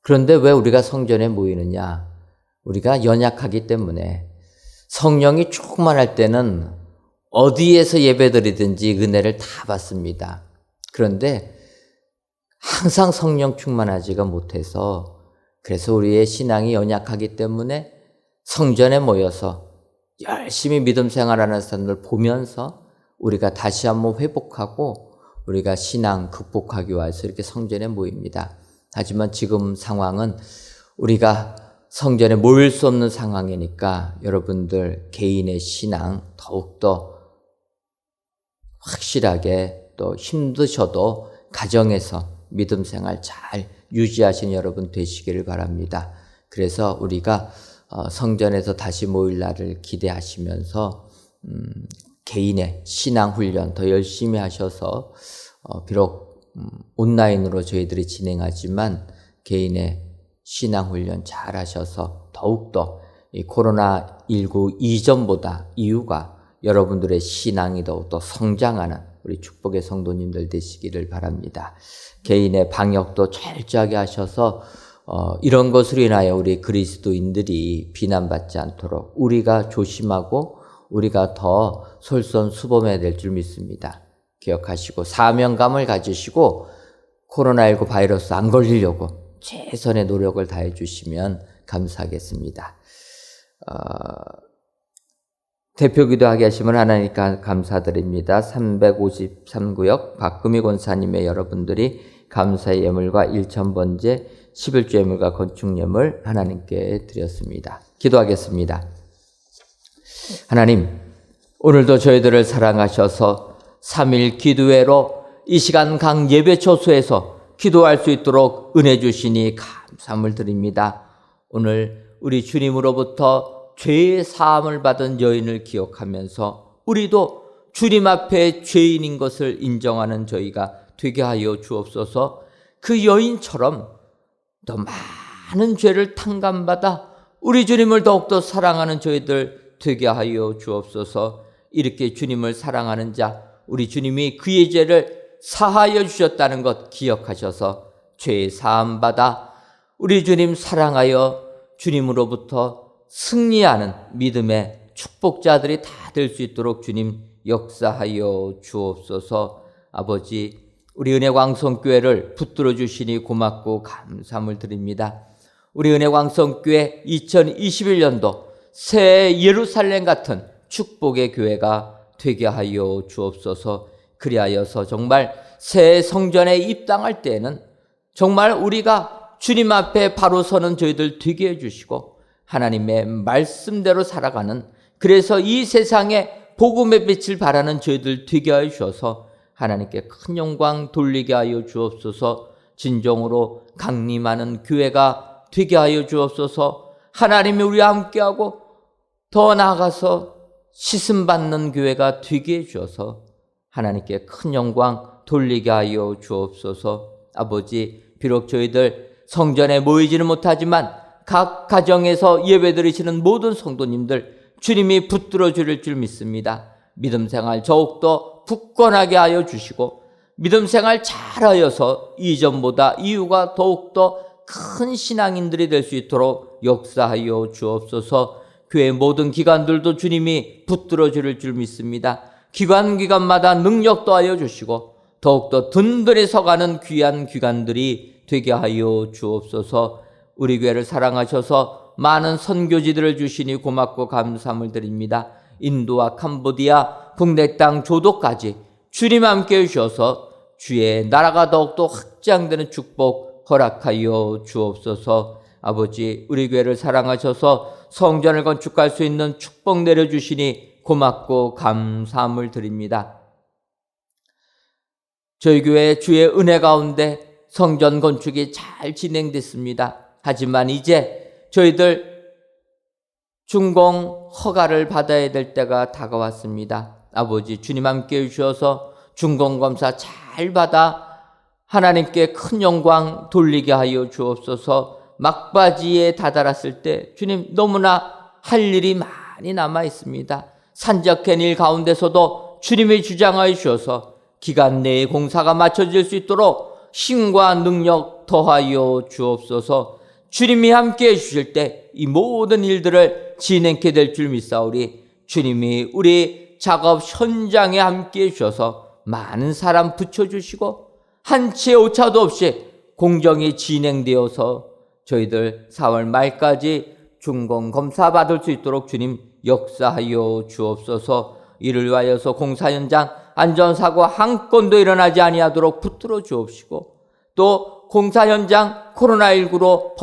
그런데 왜 우리가 성전에 모이느냐? 우리가 연약하기 때문에 성령이 충만할 때는 어디에서 예배드리든지 은혜를 다 받습니다. 그런데 항상 성령 충만하지가 못해서 그래서 우리의 신앙이 연약하기 때문에 성전에 모여서 열심히 믿음 생활하는 사람들 보면서 우리가 다시 한번 회복하고 우리가 신앙 극복하기 위해서 이렇게 성전에 모입니다. 하지만 지금 상황은 우리가 성전에 모일 수 없는 상황이니까 여러분들 개인의 신앙 더욱더 확실하게 또 힘드셔도 가정에서 믿음 생활 잘 유지하시는 여러분 되시기를 바랍니다. 그래서 우리가 성전에서 다시 모일 날을 기대하시면서 개인의 신앙 훈련 더 열심히 하셔서 비록 온라인으로 저희들이 진행하지만 개인의 신앙 훈련 잘 하셔서 더욱더 이 코로나19 이전보다 이후가 여러분들의 신앙이 더욱더 성장하는 우리 축복의 성도님들 되시기를 바랍니다. 개인의 방역도 철저하게 하셔서 이런 것으로 인하여 우리 그리스도인들이 비난받지 않도록 우리가 조심하고 우리가 더 솔선수범해야 될 줄 믿습니다. 기억하시고 사명감을 가지시고 코로나19 바이러스 안 걸리려고 최선의 노력을 다해 주시면 감사하겠습니다. 대표기도 하게 하시면 하나님께 감사드립니다. 353구역 박금희 권사님의 여러분들이 감사의 예물과 1,000번째 11조 예물과 건축 예물 하나님께 드렸습니다. 기도하겠습니다. 하나님, 오늘도 저희들을 사랑하셔서 3일 기도회로 이 시간 각 예배 초소에서 기도할 수 있도록 은혜 주시니 감사함을 드립니다. 오늘 우리 주님으로부터 죄의 사함을 받은 여인을 기억하면서 우리도 주님 앞에 죄인인 것을 인정하는 저희가 되게 하여 주옵소서. 그 여인처럼 더 많은 죄를 탕감받아 우리 주님을 더욱더 사랑하는 저희들 되게 하여 주옵소서. 이렇게 주님을 사랑하는 자, 우리 주님이 그의 죄를 사하여 주셨다는 것 기억하셔서 죄 사함 받아 우리 주님 사랑하여 주님으로부터 승리하는 믿음의 축복자들이 다 될 수 있도록 주님 역사하여 주옵소서. 아버지, 우리 은혜광성교회를 붙들어 주시니 고맙고 감사함을 드립니다. 우리 은혜광성교회 2021년도 새 예루살렘 같은 축복의 교회가 되게 하여 주옵소서. 그리하여서 정말 새 성전에 입당할 때에는 정말 우리가 주님 앞에 바로 서는 저희들 되게 해주시고 하나님의 말씀대로 살아가는, 그래서 이 세상에 복음의 빛을 발하는 저희들 되게 하여 주셔서 하나님께 큰 영광 돌리게 하여 주옵소서. 진정으로 강림하는 교회가 되게 하여 주옵소서. 하나님이 우리와 함께하고 더 나아가서 씻음받는 교회가 되게 해주셔서 하나님께 큰 영광 돌리게 하여 주옵소서. 아버지, 비록 저희들 성전에 모이지는 못하지만 각 가정에서 예배 드리시는 모든 성도님들 주님이 붙들어 주실 줄 믿습니다. 믿음 생활 더욱더 굳건하게 하여 주시고 믿음 생활 잘하여서 이전보다 이후가 더욱더 큰 신앙인들이 될 수 있도록 역사하여 주옵소서. 교회 모든 기관들도 주님이 붙들어 주실 줄 믿습니다. 기관마다 능력 더하여 주시고 더욱더 든든히 서가는 귀한 기관들이 되게 하여 주옵소서. 우리 교회를 사랑하셔서 많은 선교지들을 주시니 고맙고 감사함을 드립니다. 인도와 캄보디아, 북녘 땅 조도까지 주님 함께 해주셔서 주의 나라가 더욱더 확장되는 축복 허락하여 주옵소서. 아버지, 우리 교회를 사랑하셔서 성전을 건축할 수 있는 축복 내려주시니 고맙고 감사함을 드립니다. 저희 교회 주의 은혜 가운데 성전 건축이 잘 진행됐습니다. 하지만 이제 저희들 준공 허가를 받아야 될 때가 다가왔습니다. 아버지, 주님 함께 해주셔서 준공검사 잘 받아 하나님께 큰 영광 돌리게 하여 주옵소서. 막바지에 다다랐을 때 주님 너무나 할 일이 많이 남아 있습니다. 산적한 일 가운데서도 주님이 주장하여 주셔서 기간 내에 공사가 마쳐질 수 있도록 힘과 능력 더하여 주옵소서. 주님이 함께 해주실 때 이 모든 일들을 진행케 될 줄 믿사오리. 주님이 우리 작업 현장에 함께 해주셔서 많은 사람 붙여주시고 한치의 오차도 없이 공정이 진행되어서 저희들 4월 말까지 준공 검사 받을 수 있도록 주님 역사하여 주옵소서. 이를 위하여서 공사 현장 안전사고 한 건도 일어나지 아니하도록 붙들어 주옵시고 또 공사 현장 코로나19로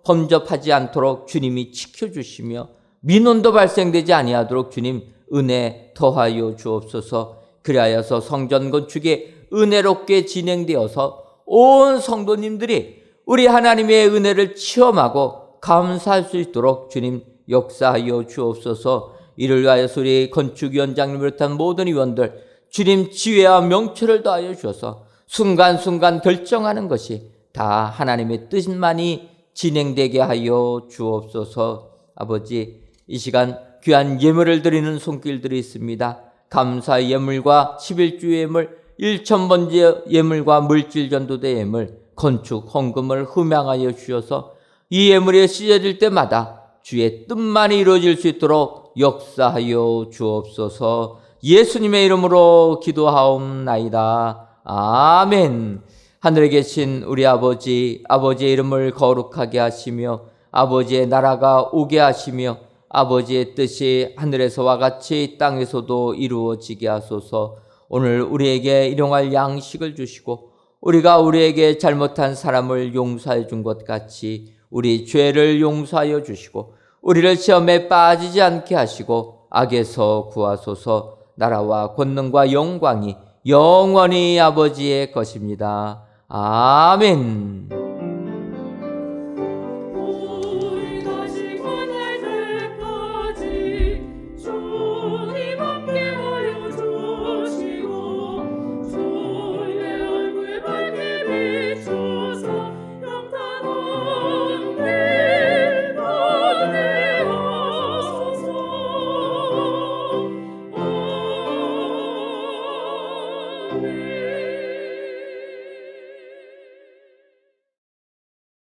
범접하지 않도록 주님이 지켜주시며 민원도 발생되지 아니하도록 주님 은혜 더하여 주옵소서. 그리하여서 성전 건축이 은혜롭게 진행되어서 온 성도님들이 우리 하나님의 은혜를 체험하고 감사할 수 있도록 주님 역사하여 주옵소서. 이를 위하여서 우리 건축위원장님을 비롯한 모든 위원들 주님 지혜와 명철을 더하여 주셔서 순간순간 결정하는 것이 다 하나님의 뜻만이 진행되게 하여 주옵소서. 아버지, 이 시간 귀한 예물을 드리는 손길들이 있습니다. 감사 예물과 11주 예물, 1,000번째 예물과 물질 전도대 예물, 건축 헌금을 흠양하여 주셔서 이 예물이 찢어질 때마다 주의 뜻만이 이루어질 수 있도록 역사하여 주옵소서. 예수님의 이름으로 기도하옵나이다. 아멘. 하늘에 계신 우리 아버지, 아버지의 이름을 거룩하게 하시며 아버지의 나라가 오게 하시며 아버지의 뜻이 하늘에서와 같이 땅에서도 이루어지게 하소서. 오늘 우리에게 일용할 양식을 주시고 우리가 우리에게 잘못한 사람을 용서해 준 것 같이 우리 죄를 용서하여 주시고 우리를 시험에 빠지지 않게 하시고 악에서 구하소서. 나라와 권능과 영광이 영원히 아버지의 것입니다. 아멘.